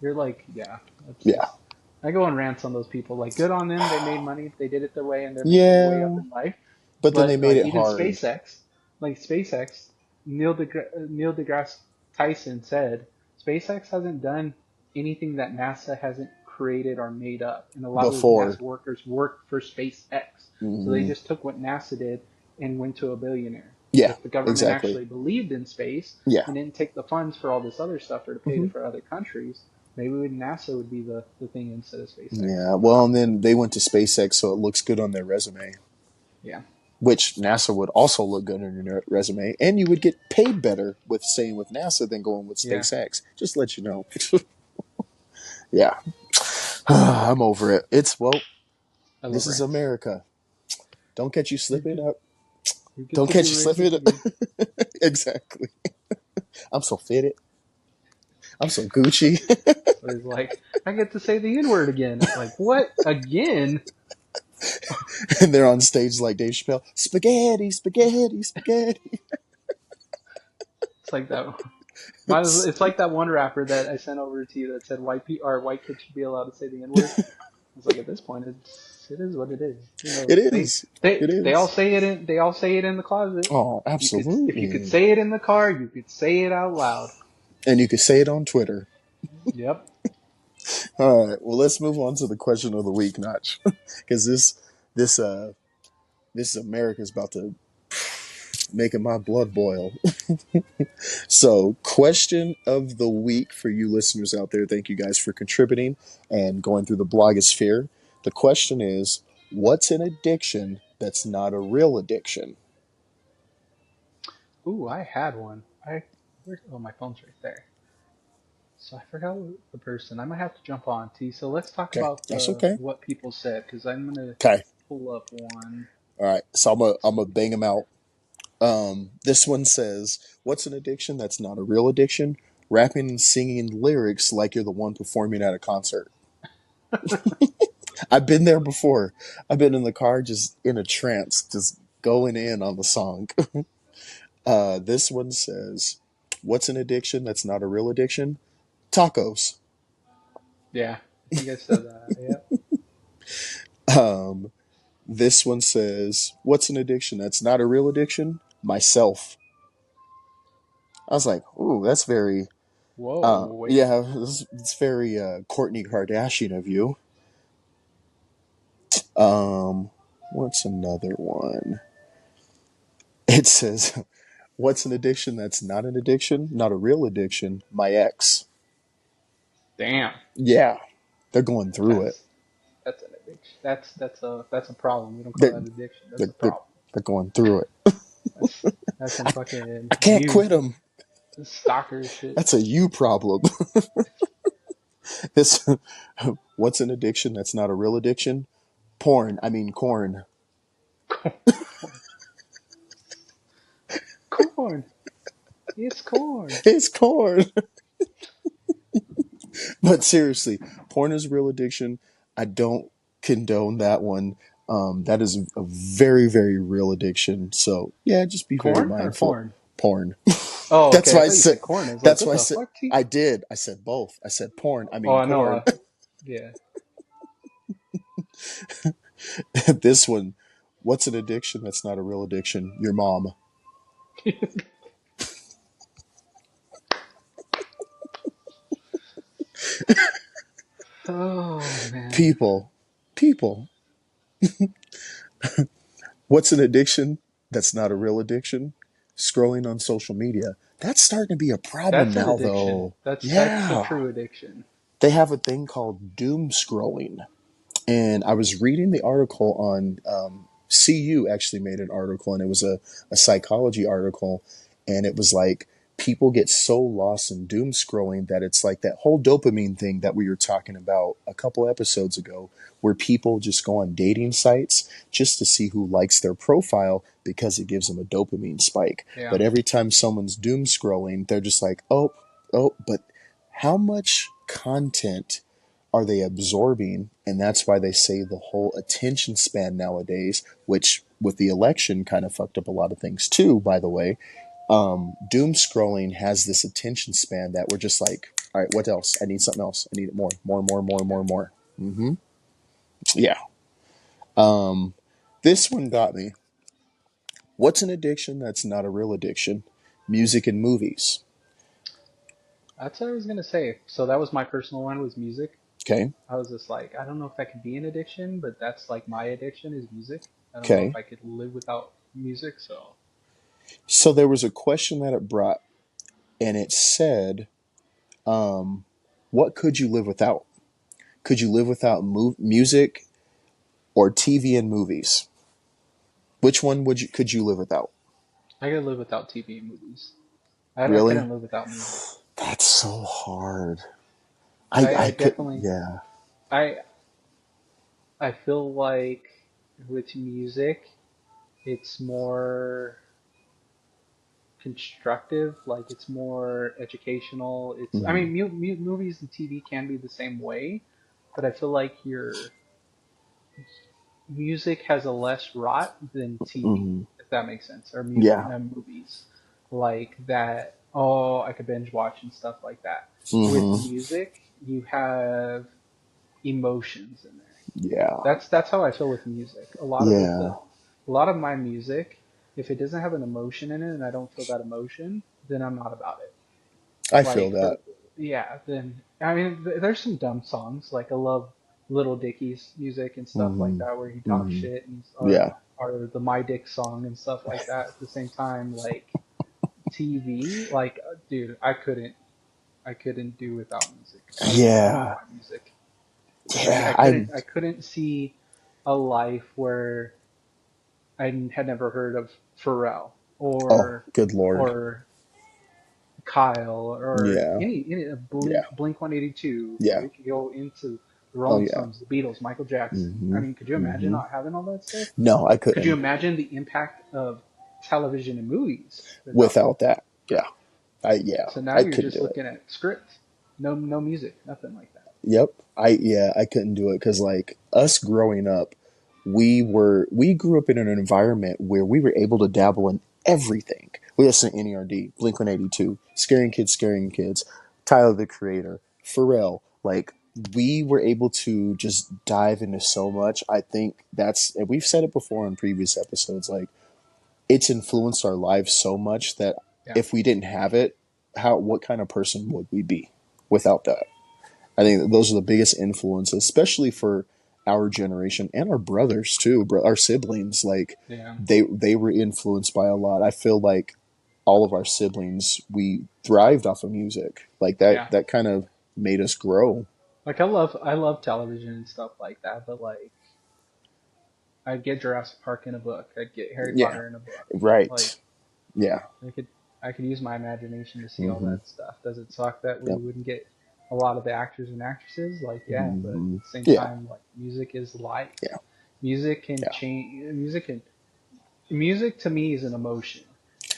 you're like, yeah, that's Yeah. just I go on rants on those people. Like, good on them. They made money. They did it their way, and they're making their way up Yeah. in life. But then they But made like it even hard. SpaceX, like SpaceX, Neil deGrasse Tyson said SpaceX hasn't done anything that NASA hasn't created or made up, and a lot of those Before. NASA workers work for SpaceX. So they Hmm. just took what NASA did and went to a billionaire. But Yeah. if the government Exactly. actually believed in space Yeah. and didn't take the funds for all this other stuff or to pay Hmm. for other countries, maybe NASA would be the thing instead of SpaceX. Yeah. Well, and then they went to SpaceX, so it looks good on their resume. Yeah. Which NASA would also look good on your resume, and you would get paid better with staying with NASA than going with Yeah. SpaceX. Just to let you know. Yeah, I'm over it. It's well, I love this is rants. America. Don't catch you We slipping get, up. we get Don't to catch do you racist slipping. again. Exactly. I'm so fitted. I'm so Gucci. So he's like, I get to say the N word again. Like, what? Again? And they're on stage like Dave Chappelle. Spaghetti, spaghetti, spaghetti. It's like that. It's like that one rapper that I sent over to you that said white kids should be allowed to say the N word. It's like at this point, it is what it is. You know, It is. It they all is. say it in the closet. Oh, You could if you could absolutely. say it in the car, you could say it out loud. And you could say it on Twitter. Yep. All right. Well, let's move on to the question of the week, Notch, because this this America's about to making my blood boil. So, question of the week for you listeners out there. Thank you guys for contributing and going through the blogosphere. The question is, what's an addiction that's not a real addiction? Ooh, I had one. Oh, my phone's right there. So I forgot the person. I might have to jump on T. So let's talk Okay, about that's the okay. what people said because I'm gonna Okay, pull up one. all right. So I'm gonna bang them out. This one says, "What's an addiction that's not a real addiction? Rapping and singing lyrics like you're the one performing at a concert." I've been there before. I've been in the car just in a trance, just going in on the song. This one says, "What's an addiction that's not a real addiction? Tacos." Yeah, I think I said that. Yep. Um, this one says, "What's an addiction that's not a real addiction? Myself." I was like, "Ooh, that's very, Whoa, wait. yeah, it's very Courtney Kardashian of you." Um, what's another one? It says, "What's an addiction that's not an addiction? Not a real addiction? My ex." Damn. Yeah, they're going through it. That's that's an addiction. That's a problem. We don't call They're that addiction. That's they're, a they're, problem. they're going through it. That's some fucking I can't quit them. stalker shit. That's a you problem. This, what's an addiction that's not a real addiction? Porn. I mean, corn. Corn. Corn. It's corn. It's corn. But seriously, porn is a real addiction. I don't condone that one. That is a very, very real addiction. So yeah, just be very Corn or mindful. porn? Porn. Oh, That's okay. I why I thought you said. said corn. I was like, That's what why I the said. fuck, T? I did. I said both. I said porn. I Oh, mean I know. corn. Yeah. This one. What's an addiction that's not a real addiction? Your mom. Oh man, People. People. What's an addiction that's not a real addiction? Scrolling on social media. That's starting to be a problem that's an now, addiction. though. That's a Yeah. true addiction. They have a thing called doom scrolling. And I was reading the article on CU actually made an article, and it was a psychology article, and it was like people get so lost in doom scrolling that it's like that whole dopamine thing that we were talking about a couple episodes ago, where people just go on dating sites just to see who likes their profile because it gives them a dopamine spike. Yeah. But every time someone's doom scrolling, they're just like, oh, oh, but how much content are they absorbing? And that's why they say the whole attention span nowadays, which with the election kind of fucked up a lot of things too, by the way. Doom scrolling has this attention span that we're just like, all right, what else? I need something else. I need it more, more, more, more, more, more. Mm-hmm. Yeah. Um, this one got me. What's an addiction that's not a real addiction? Music and movies. That's what I was gonna say. So that was my personal one was music. Okay. I was just like, I don't know if that could be an addiction, but that's like my addiction is music. I don't know if Okay. I could live without music. So So there was a question that it brought, and it said, what could you live without? Could you live without music or TV and movies? Which one would you could you live without? I could live without TV and movies. I Really? couldn't live without music. That's so hard. I I could definitely yeah. I I feel like with music, it's more constructive, like it's more educational. It's I Mm-hmm. mean, movies and TV can be the same way, but I feel like your music has a less rot than TV, Mm-hmm. if that makes sense, or Yeah. movies like that. Oh, I could binge watch and stuff like that. With Mm-hmm. music, you have emotions in there. Yeah. That's how I feel with music. Yeah. A lot of my music, if it doesn't have an emotion in it and I don't feel that emotion, then I'm not about it. I feel Like that. for yeah, then I mean there's some dumb songs like I love Little Dicky's music and stuff like Mm-hmm. that where he talks Mm-hmm. shit and Yeah. or the My Dick song and stuff like that. At the same time, like TV, like dude, I couldn't do without music. I love Yeah. my music. Yeah. I I couldn't see a life where I had never heard of Pharrell oh, good lord. or Kyle or Yeah. any Yeah. Blink 182. Yeah. We could go into the Oh Rolling yeah. Stones, the Beatles, Michael Jackson. I Mm-hmm. mean, could you imagine Mm-hmm. not having all that stuff? No, I Could you couldn't imagine the impact of television and movies without that? without that. Yeah. Yeah. So now I you're couldn't just do it. looking at script, no music, nothing like that. Yep. I couldn't do it because like us growing up, we grew up in an environment where we were able to dabble in everything. We listened to NERD, Blink 182, Scaring Kids, Tyler the Creator, Pharrell. Like we were able to just dive into so much. I think that's and we've said it before in previous episodes. Like it's influenced our lives so much that Yeah, if we didn't have it, how what kind of person would we be without that? I think that those are the biggest influences, especially for our generation and our brothers too, our siblings. Like yeah, they were influenced by a lot. I feel like all of our siblings we thrived off of music. Like yeah. that kind of made us grow. Like I love television and stuff like that, but like I'd get Jurassic Park in a book. I'd get Harry Yeah. Potter in a book. Like Right. Yeah. I could I could use my imagination to see all Mm-hmm. that stuff. Does it suck that we Yep. wouldn't get a lot of the actors and actresses? Like yeah, but at Mm-hmm. the same Yeah. time, like music is life. Yeah. Music can Yeah. change. Music to me is an emotion.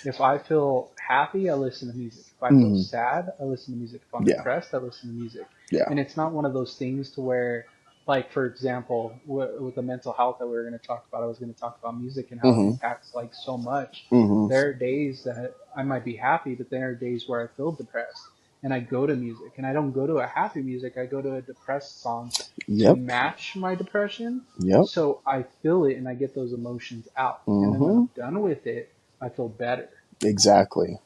If I feel happy, I listen to music. If I feel Mm-hmm. sad, I listen to music. If I'm Yeah. depressed, I listen to music. Yeah. And it's not one of those things to where like for example, with the mental health that we were going to talk about, I was going to talk about music and how it Mm-hmm. impacts like so much. Mm-hmm. There are days that I might be happy, but there are days where I feel depressed, and I go to music, and I don't go to a happy music. I go to a depressed song to Yep. match my depression, Yep. so I feel it and I get those emotions out, and then when Mm-hmm. I'm done with it, I feel better. Exactly.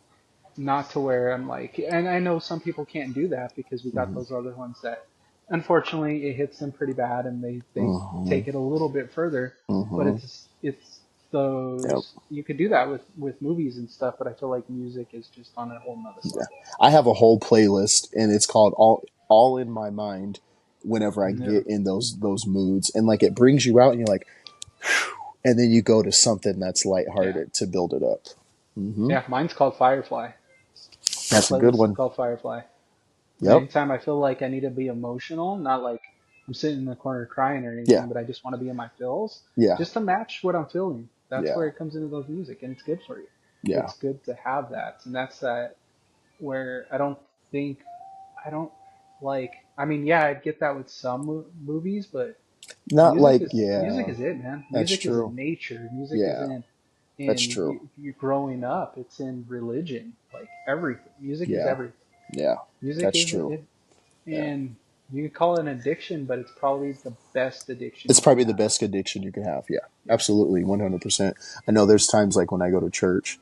Not to where I'm like, and I know some people can't do that because we got Mm-hmm. those other ones that unfortunately it hits them pretty bad and they Mm-hmm. take it a little bit further. But Mm-hmm. it's Yep. those you could do that with movies and stuff, but I feel like music is just on a whole nother Yeah. level. I have a whole playlist, and it's called All in My Mind. Whenever I Yeah, get in those moods, and like it brings you out, and you're like, and then you go to something that's yeah, lighthearted to build it up. Mm-hmm. yeah. Mine's called Firefly. My That's a good playlist is one. called Firefly. Yep. Anytime I feel like I need to be emotional, not like I'm sitting in the corner crying or Yeah. anything, but I just want to be in my feels, Yeah. just to match what I'm feeling. That's Yeah. where it comes into those music, and it's good for you. Yeah. It's good to have that, and that's that where think, I don't like. I mean, yeah, I'd get that with some movies, but Not like, yeah, music is it, man. that's Music is true. in nature. Music is Yeah, that's in true. you growing up. It's in religion, like everything. Music is Yeah. everything. Yeah. Music That's is true. it, Yeah. and you could call it an addiction, but it's probably the best addiction It's you can probably the have. best addiction you can have. Yeah. Yeah, Absolutely. 100%. I know there's times like when I go to church,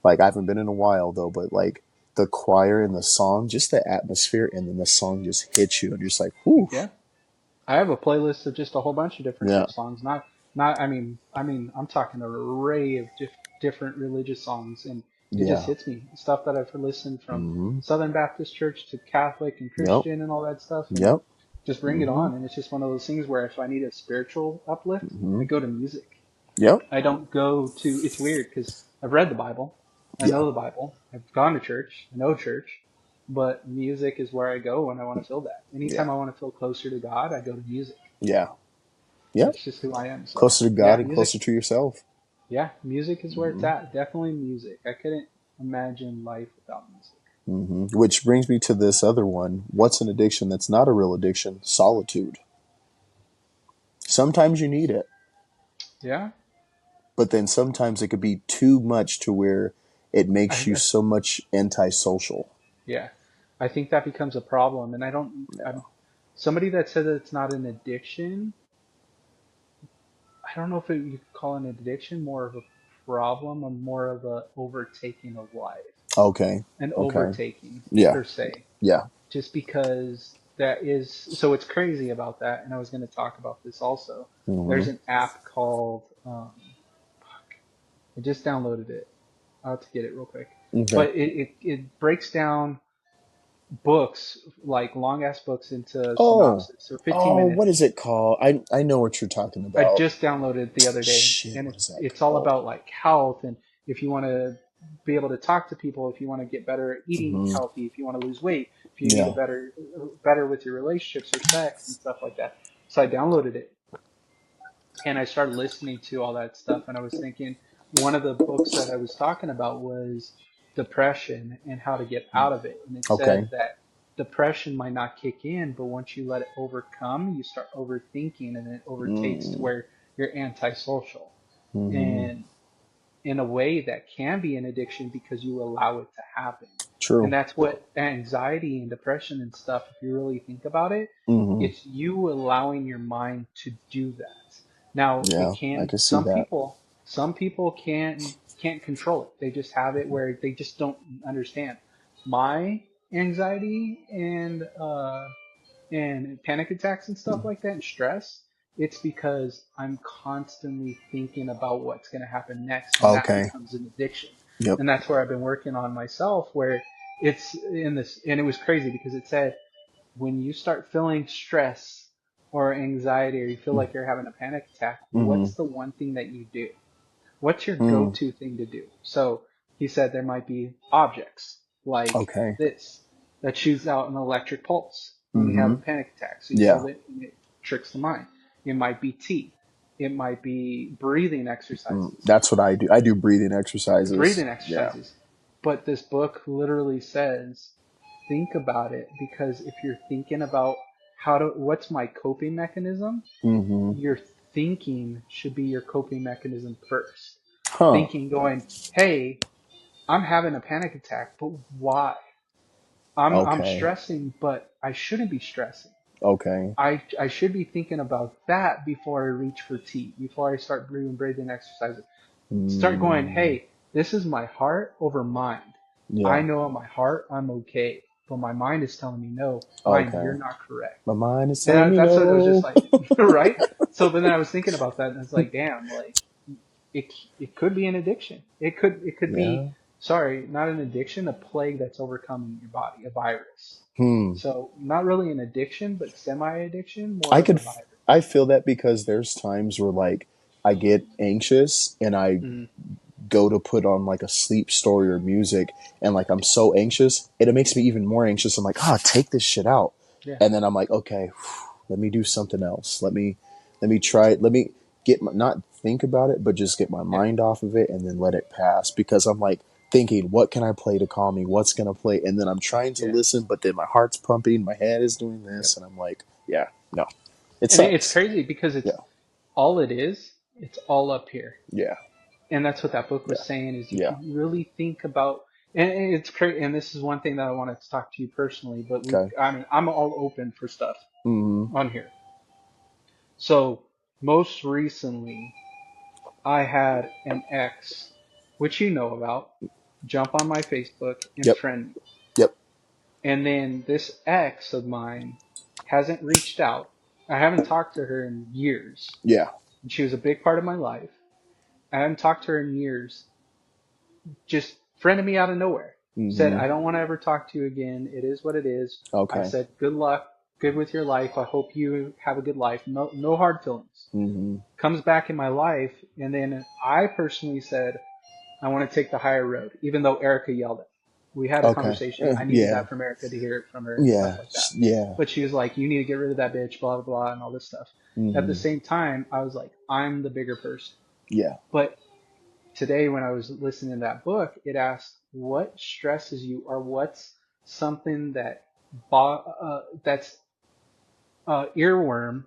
like I haven't been in a while though, but like the choir and the song, just the atmosphere, and then the song just hits you and you're just like, whew. yeah. I have a playlist of just a whole bunch of different Yeah. church songs. Not. I'm talking an array of different religious songs, and it just Yeah. hits me. Stuff that I've listened from Mm-hmm. Southern Baptist Church to Catholic and Yep. Christian and all that stuff, and Yep. just bring it Mm-hmm. on. And it's just one of those things where if I need a spiritual uplift, Mm-hmm. I go to music. Yep. I don't go to. It's weird because I've read the Bible, I Yeah. know the Bible, I've gone to church, I know church, but music is where I go when I want to feel that. Yeah. Anytime I want to feel closer to God, I go to music. Yeah. Yep. That's just who I am. So Closer to God yeah, and closer to yourself. music is where it's Mm-hmm. at. Definitely music. I couldn't imagine life without music. Mm-hmm. Which brings me to this other one. What's an addiction that's not a real addiction? Solitude. Sometimes you need it, Yeah, but then sometimes it could be too much to where it I, makes you I so much antisocial. yeah, I think that becomes a problem, and I don't. Yeah. I'm somebody that said that it's not an addiction. I don't know if you could call it an addiction, more of a problem, or more of a overtaking of life, Okay. an Okay. overtaking Yeah. per se. Yeah. Just because that is so it's crazy about that, and I was going to talk about this also. Mm-hmm. There's an app called I just downloaded it. I'll have to get it real quick, Okay. but it breaks down books, like long ass books, into Oh. synopsis or 15 Oh, what minutes. is it called? I know what you're talking I about. just downloaded it the other day, Shit, and what is that it's all called? about like health, and if you want to be able to talk to people, if you want to get better at eating Mm-hmm. healthy, if you want to lose weight, if you need a Yeah. better with your relationships or sex and stuff like that. So I downloaded it and I started listening to all that stuff, and I was thinking one of the books that I was talking about was depression and how to get out of it, and it said Okay. that depression might not kick in, but once you let it overcome, you start overthinking, and it overtakes to Mm-hmm. where you're antisocial, Mm-hmm. and in a way that can be an addiction because you allow it to happen. And True. that's what anxiety and depression and stuff, if you really think about it, Mm-hmm. it's you allowing your mind to do that. Now it Yeah, I can can see that. some people can't control it. They just have it where they just don't understand. My anxiety and panic attacks and stuff like that and stress, it's because I'm constantly thinking about what's going to happen next, and that Okay. becomes an addiction. Yep. And that's where I've been working on myself, where it's in this, and it was crazy because it said when you start feeling stress or anxiety or you feel like you're having a panic attack, Mm-hmm. what's the one thing that you do? What's your Mm. go-to thing to do? So he said there might be objects like Okay. this that shoots out an electric pulse when you have Mm-hmm. a panic attack. So you Yeah. hold it and it tricks the mind. It might be tea. It might be breathing exercises. That's what I do. I do breathing exercises. Breathing Yeah. exercises. But this book literally says think about it, because if you're thinking about what's my coping mechanism? Mm-hmm. Your thinking should be your coping mechanism first. Huh. Thinking, going, hey, I'm having a panic attack, but why? I'm Okay. stressing, but I shouldn't be stressing. Okay. I should be thinking about that before I reach for tea, before I start doing breathing exercises. Start going, Mm, hey, this is my heart over mind. I yeah. know in my heart I'm okay, but my mind is telling me no. Mind, Okay. you're not correct. My mind is telling And me that's what I was just no. like, right? So then I was thinking about that, and it's like, damn, like it it could be an addiction. It could be, Yeah. sorry, not an addiction, a plague that's overcoming your body, a virus. Hmm. So not really an addiction, but semi-addiction, more I of a could. virus. I feel that because there's times where like I get anxious and I Mm, go to put on like a sleep story or music and like I'm so anxious, it makes me even more anxious. I'm like, take this shit out. yeah, And then I'm like, okay, let me do something else. Let me try it. Let me not think about it, but just get my yeah, mind off of it and then let it pass because I'm like thinking, what can I play to calm me? What's going to play? And then I'm trying to yeah, listen, but then my heart's pumping, my head is doing yep. this. And I'm like, yeah, no, it And it's sucks. crazy because Yeah. it's all it is. It's all up here. Yeah. And that's what that book was Yeah. saying is if Yeah. you really think about, and it's crazy, and this is one thing that I wanted to talk to you personally, but Okay. I mean, I'm all open for stuff Mm-hmm. on here. So most recently, I had an ex, which you know about, jump on my Facebook and Yep. friend me. Yep. And then this ex of mine hasn't reached out. I haven't talked to her in years. Yeah. And she was a big part of my life. I haven't talked to her in years. Just friended me out of nowhere. Said, Mm-hmm. I don't want to ever talk to you again. It is what it is. I Okay. said, good luck. Good with your life. I hope you have a good life. No, no hard feelings. Mm-hmm. Comes back in my life. And then I personally said, I want to take the higher road, even though Erica yelled at me. We had a Okay. conversation. I needed Yeah. that from Erica to hear it from her and stuff Yeah. like that. Yeah. But she was like, you need to get rid of that bitch, blah, blah, blah, and all this stuff. At the Mm-hmm. same time, I was like, I'm the bigger person. Yeah. But today, when I was listening to that book, it asked, what stresses you or what's something that's earworm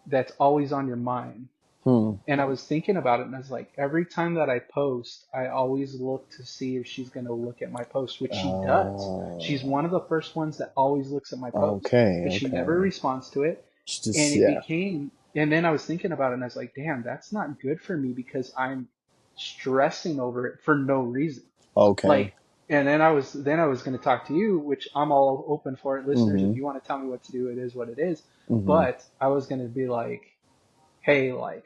that's always on your mind. Hmm. And I was thinking about it, and I was like, every time that I post, I always look to see if she's going to look at my post, which she does. She's Uh, one of the first ones that always looks at my post, okay. but she never Okay. responds to it. It's And just it yeah. became, and then I was thinking about it, and I was like, damn, that's not good for me because I'm stressing over it for no reason. Okay. Like, and then I was going to talk to you, which I'm all open for it, listeners. If Mm-hmm. you want to tell me what to do, it is what it is. Mm-hmm. But I was going to be like, hey, like,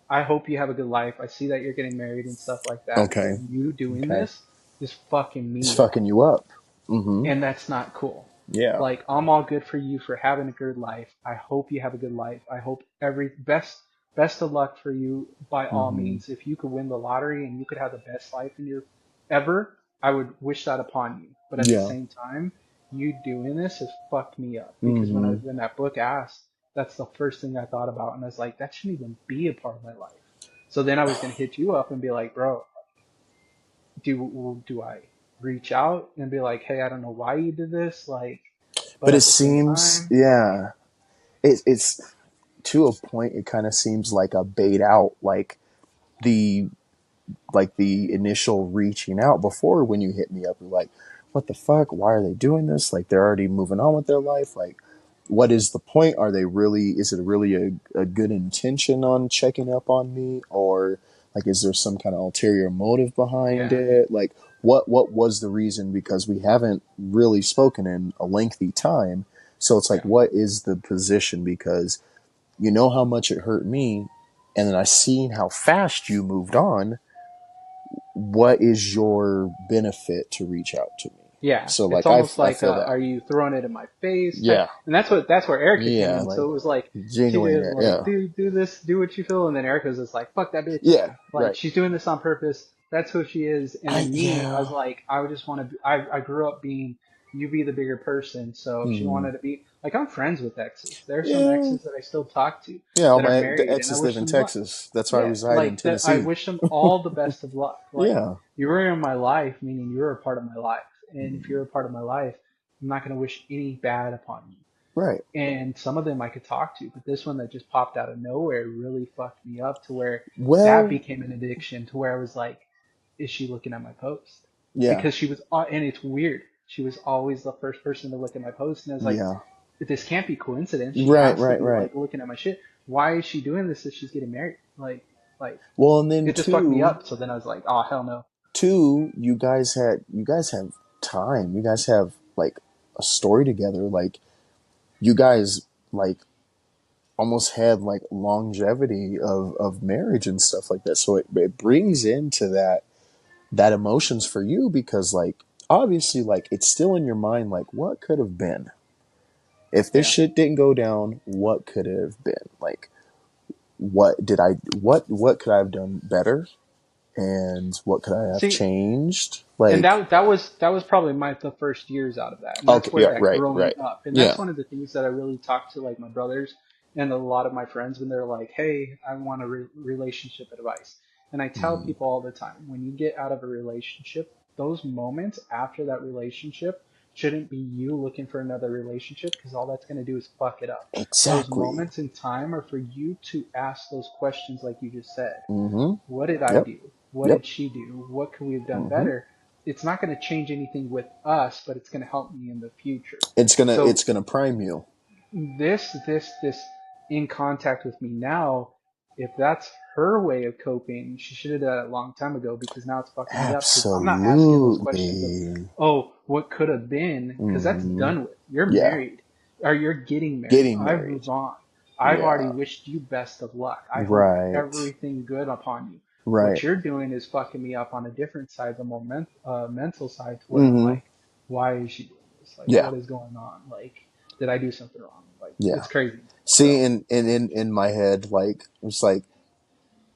I hope you have a good life. I see that you're getting married and stuff like that, but Okay. you doing Okay. this is fucking It's me up. fucking you up. Mm-hmm. And that's not cool. Yeah. Like, I'm all good for you for having a good life. I hope you have a good life. I hope every best of luck for you by all Mm-hmm. means. If you could win the lottery and you could have the best life in your ever, I would wish that upon you. But at the Yeah. same time, you doing this has fucked me up because Mm-hmm. when that book asked, that's the first thing I thought about, and I was like, that shouldn't even be a part of my life. So then I was gonna hit you up and be like, bro, do I reach out and be like, hey, I don't know why you did this, like, but But it at the same seems, time, yeah. It's to a point. It kind of seems like a bait out, the the initial reaching out before when you hit me up. You're like, what the fuck? Why are they doing this? Like they're already moving on with their life. Like, what is the point? Are they really? Is it really a good intention on checking up on me, or like is there some kind of ulterior motive behind yeah, it? Like, what was the reason? Because we haven't really spoken in a lengthy time. So it's like, yeah, what is the position? Because you know how much it hurt me, and then I seen how fast you moved on. What is your benefit to reach out to me? yeah. So It's like almost I like, feel that. are you throwing it in my face? Type, Yeah. and that's where Erica came Yeah, in. like So it was like she genuine. did like, Yeah. do this, do what you feel, and then Erica's just like, fuck that bitch, Yeah. like Right. she's doing this on purpose. That's who she is. And then me, I was Yeah. like, I would just want to. I grew up being you be the bigger person. So if she Hmm. wanted to be like, I'm friends with exes. There are some Yeah. exes that I still talk to Yeah. All that are my the married, and I exes live wish in them luck. Texas. That's why I Yeah, reside in like that. I Tennessee. wish them all the best of luck. Like, Yeah. you were in my life, meaning you're a part of my life. And if you're a part of my life, I'm not going to wish any bad upon you. Right. and some of them I could talk to, but this one that just popped out of nowhere really fucked me up to where that Well, became an addiction to where I was like, is she looking at my post? yeah. Because she was, and it's weird. She was always the first person to look at my post, and I was like, Yeah. this can't be coincidence. She Right, has to right, be right. like looking at my shit. Why is she doing this if she's getting married? Like Well, and then it just fucked me two, up. So then I was like, oh hell no. you guys have time. You guys have like a story together. Like you guys like almost had like longevity of marriage and stuff like that. So it brings into that emotions for you because like obviously like it's still in your mind like what could have been if this Yeah. shit didn't go down, what could it have been? Like what could I have done better, and what could I have See, changed? and Like that was probably my the first years out of that, and okay, that's where yeah, that right, growing right, up, and yeah, that's one of the things that I really talk to like my brothers and a lot of my friends when they're like, hey, I want a relationship advice, and I tell mm, people all the time, when you get out of a relationship, those moments after that relationship shouldn't be you looking for another relationship because all that's going to do is fuck it up. Those exactly. moments in time are for you to ask those questions like you just said. Mm-hmm. What did I Yep. do? What Yep. did she do? What could we have done Mm-hmm. better? It's not going to change anything with us, but it's going to help me in the future. It's So gonna prime you. this in contact with me now, if that's her way of coping, she should have done it a long time ago because now it's fucking me up because I'm not asking those questions of, Absolutely. oh, what could have been, because that's Mm-hmm. done with. You're Yeah. married or you're getting married. Getting I've married. moved on. I've already Yeah. wished you best of luck. I hope Right. everything good upon you. What Right. you're doing is fucking me up on a different side, the more mental side, to where I'm Mm-hmm. like, why is she doing this? Like, Yeah. what is going on? Like, did I do something wrong? Like, Yeah. it's crazy. See, So, in my head, like it's like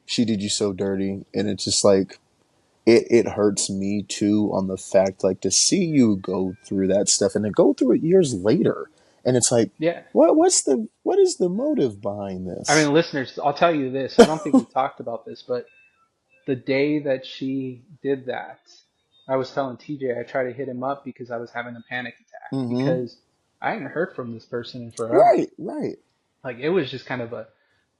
she did you so dirty, and it's just like it hurts me too on the fact like to see you go through that stuff and then go through it years later, and it's like, yeah. what is the motive behind I this? mean, listeners, I'll tell you this. I don't think we talked about this, but the day that she did that, I was telling TJ I tried to hit him up because I was having a panic attack Mm-hmm. because I hadn't heard from this person in forever. Right. Right. Like, it was just kind of a,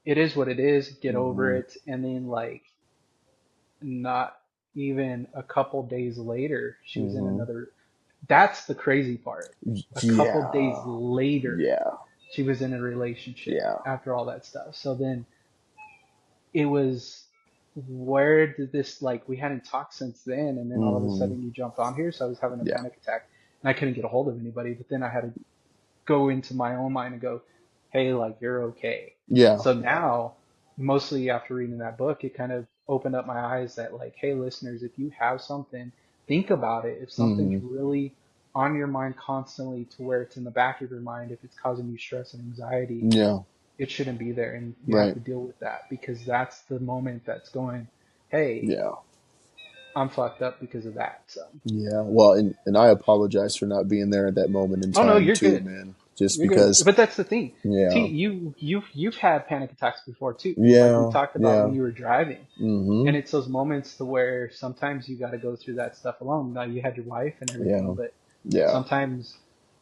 it is what it is, get over Mm-hmm. it. And then, like, not even a couple days later, she was in Mm-hmm. another. That's the crazy part. A couple days Yeah. later, Yeah. she was in a relationship Yeah. after all that stuff. So then it was, where did this, like, we hadn't talked since then, and then all of a Mm-hmm. sudden you jumped on here, so I was having a Yeah. panic attack and I couldn't get a hold of anybody, but then I had to go into my own mind and go, hey, like, you're okay. Yeah. So now, mostly after reading that book, it kind of opened up my eyes that, like, hey, listeners, if you have something, think about it. If something's Mm-hmm. really on your mind constantly to where it's in the back of your mind, if it's causing you stress and anxiety, Yeah. it shouldn't be there. And you have Right. to deal with that because that's the moment that's going, hey, Yeah. I'm fucked up because of that. So, Yeah. Well, and I apologize for not being there at that moment in oh no, time you're too, good. man. Just You're good. because. But that's the thing. T, Yeah. you've had panic attacks before too. Like we Yeah. talked about Yeah. when you were driving. Mm-hmm. And it's those moments to where sometimes you got to go through that stuff alone. Now you had your wife and everything, Yeah. but Yeah. sometimes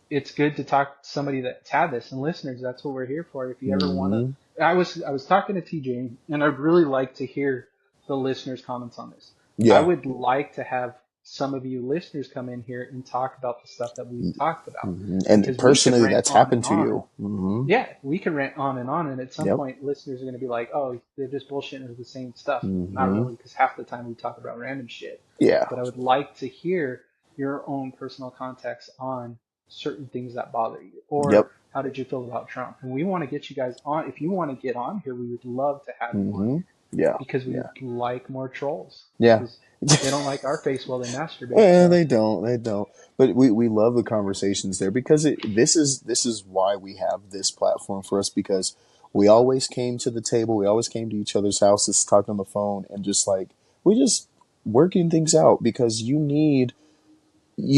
it's good to talk to somebody that's had this. And listeners, that's what we're here for. If you ever want to, Mm-hmm. I was talking to TJ, and I'd really like to hear the listeners' comments on this. I Yeah. would like to have some of you listeners come in here and talk about the stuff that we've talked about Mm-hmm. And because we could personally, rant that's on and happened to on. you. Mm-hmm. Yeah, we can rant on, and at some Yep. point, listeners are going to be like, "Oh, they're just bullshitting with the same stuff." Not Mm-hmm. really, because half the time we talk about random shit. Yeah. But I would like to hear your own personal context on certain things that bother you, or Yep. how did you feel about Trump? And we want to get you guys on. If you want to get on here, we would love to have you on Mm-hmm. here Yeah. because we Yeah. would like more trolls Yeah. because they don't like our face while they masturbate. Well, So they don't. They don't. But we love the conversations there because this is why we have this platform for us because we always came to the table. We always came to each other's houses, talked on the phone, and just like we just working things out because you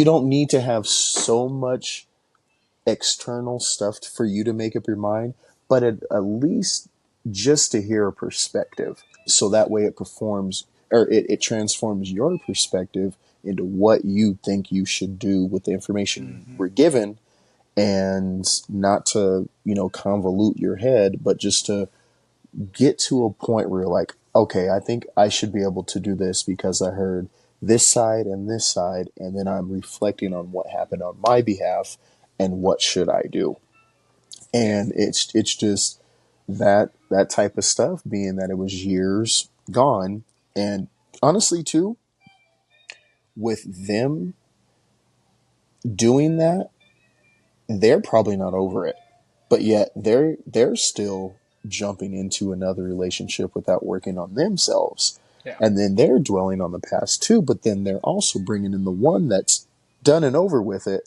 don't need to have so much external stuff for you to make up your mind, but at least just to hear a perspective. So that way it performs or it transforms your perspective into what you think you should do with the information hmm we're given. And not to, convolute your head, but just to get to a point where you're like, okay, I think I should be able to do this because I heard this side and this side, and then I'm reflecting on what happened on my behalf and what should I do. Yeah. And it's just that type of stuff, being that it was years gone. And honestly too, with them doing that, they're probably not over it, but yet they're still jumping into another relationship without working on themselves, Yeah. and then they're dwelling on the past too, but then they're also bringing in the one that's done and over with it.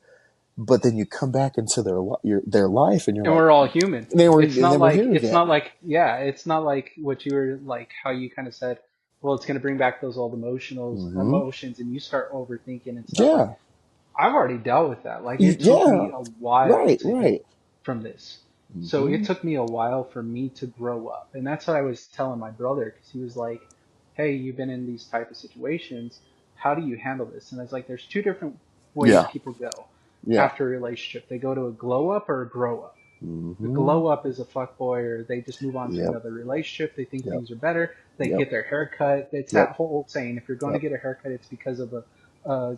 But then you come back into their life, and you're And like, we're all human. and then we're here It's again. not like yeah, it's not like what you were like how you kind of said, well, it's going to bring back those old Hmm. emotions and you start overthinking and stuff like Yeah. I've already dealt with that. Like it took me Yeah. a while Right. to heal Right. from this. So it Hmm. took me a while for me to grow up. And that's what I was telling my brother because he was like, "Hey, you've been in these type of situations. How do you handle this?" And I was like, "There's two different ways Yeah. people go Yeah. after a relationship. They go to a glow up or a grow up. A Hmm. glow up is a fuck boy, or they just move on to Yep. another relationship. They think Yep. things are better. They Yep. get their hair cut. It's Yep. that whole saying: if you're going to Yep. get a haircut, it's because of a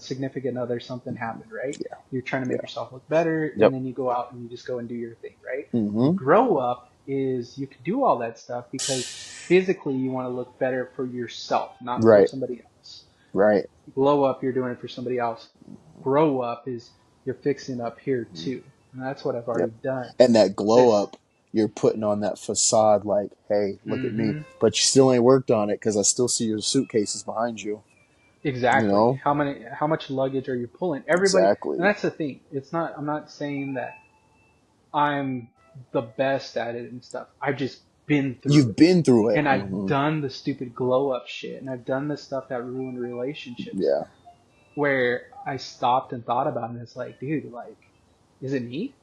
significant other. Something happened, right? Yeah. You're trying to make Yeah. yourself look better, and Yep. then you go out and you just go and do your thing, right? A Hmm. grow up is you can do all that stuff because physically you want to look better for yourself, not for Right. somebody else. Right. Glow up, you're doing it for somebody else. Grow up is you're fixing up here too, and that's what I've Yep. already done. And that glow This. up, you're putting on that facade like, hey, look at me. Mm-hmm. But you still ain't worked on it because I still see your suitcases behind you. You Exactly. know? How much luggage are you pulling? Everybody, and Exactly. that's the thing. It's not. I'm not saying that I'm the best at it and stuff. I've just been through You've it, been through it. and I've Hmm. done the stupid glow up shit, and I've done the stuff that ruined relationships. Yeah. Where I stopped and thought about it, and it's like, dude, like, is it me?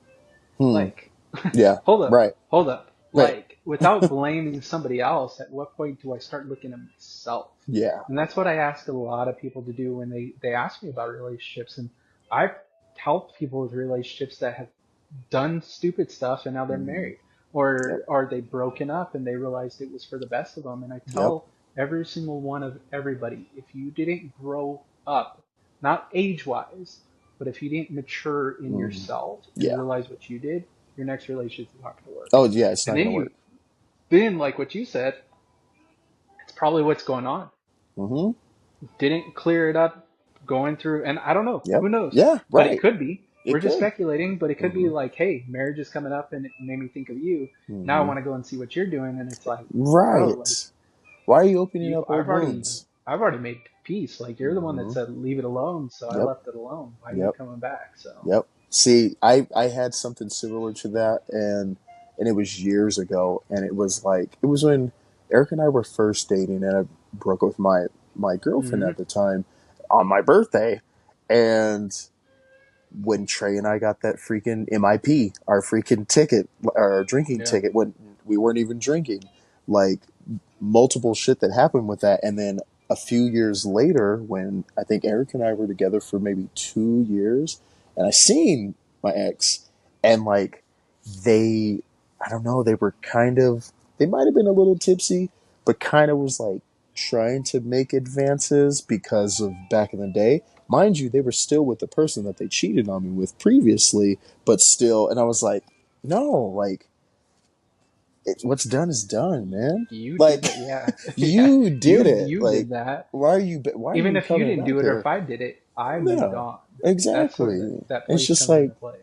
Hmm. Like, Yeah. hold up, Right. hold up. Right. Like, without blaming somebody else, at what point do I start looking at myself? Yeah. And that's what I ask a lot of people to do when they ask me about relationships. And I've helped people with relationships that have done stupid stuff and now they're Hmm. married. Yep. Or are they broken up and they realized it was for the best of them? And I Yep. tell every single one of everybody, if you didn't grow up, not age wise, but if you didn't mature in Hmm. yourself and Yeah. realize what you did, your next relationship is not going to work. Oh, yeah. It's not And going to work. then like what you said, it's probably what's going on. Hmm. Didn't clear it up going through, and I don't know, Yep. who knows? Yeah. But it Right. could be. It We're just could. speculating, but it could be Hmm. like, hey, marriage is coming up and it made me think of you. Now I Hmm. want to go and see what you're doing. And it's like, bro, like Right. Why are you opening up old wounds? I've already made peace. Like you're the one that Hmm. said, leave it alone. So I Yep. left it alone. Why are you Yep. coming back? So Yep. See, I had something similar to that, and it was years ago, and it was like it was when Eric and I were first dating, and I broke up with my girlfriend hmm at the time on my birthday, and when Trey and I got that freaking MIP, our freaking ticket, our drinking yeah, ticket, when we weren't even drinking, like multiple shit that happened with that. And then a few years later, when I think Eric and I were together for maybe 2 years, and I seen my ex, and like they, I don't know, they were kind of, they might have been a little tipsy, but kind of was like trying to make advances because of back in the day. Mind you, they were still with the person that they cheated on me with previously, but still, and I was like, no, like, what's done is done, man. you did Like, that. Yeah, yeah, you did it. you Like, did that. why are Even you if you coming didn't back do it or if here? I did it, I moved Yeah, on. That's where exactly. that It's place just comes like, into play.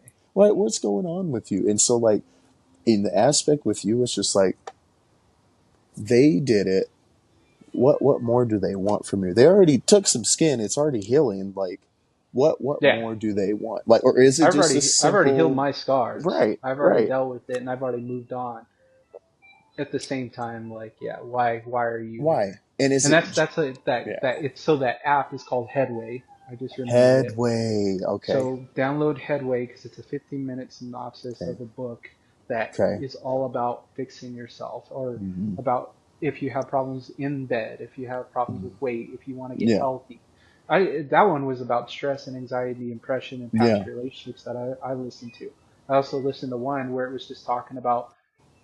what's going on with you? And so, like, in the aspect with you, it's just like they did it. What more do they want from you? They already took some skin. It's already healing. Like, what Yeah, more do they want? Like, or is it just a I've already healed simple my scars. right, I've already right, dealt with it and I've already moved on. At the same time, like, yeah, why are you why? here? And is And it that yeah, it's so that app is called Headway. I just remembered it. headway? Okay, So download Headway because it's a 15-minute synopsis okay, of a book that okay. is all about fixing yourself or Mm-hmm. about if you have problems in bed, if you have problems Mm-hmm. with weight, if you want to get Yeah, healthy. That one was about stress and anxiety, depression, and past yeah. relationships that I listened to. I also listened to one where it was just talking about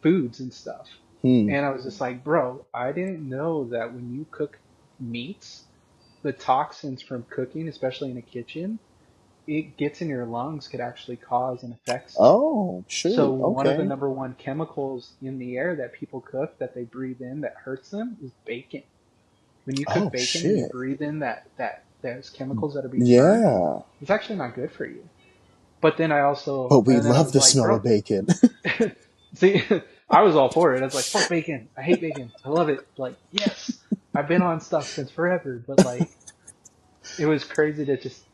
foods and stuff. Hmm. And I was just like, bro, I didn't know that when you cook meats, the toxins from cooking, especially in a kitchen, it gets in your lungs, could actually cause and affect stuff. Oh, So shoot. one of the Okay. number one chemicals in the air that people cook that they breathe in that hurts them is bacon. When you cook Oh, bacon and you shit. breathe in that those chemicals that are being burned, Yeah. it's actually not good for you. But then I But also, we and then I love was the like, smell bro, of bacon. see, I was all for it. I was like, fuck bacon. I hate bacon. I love it. Like, yes, I've been on stuff since forever, but like, it was crazy to just,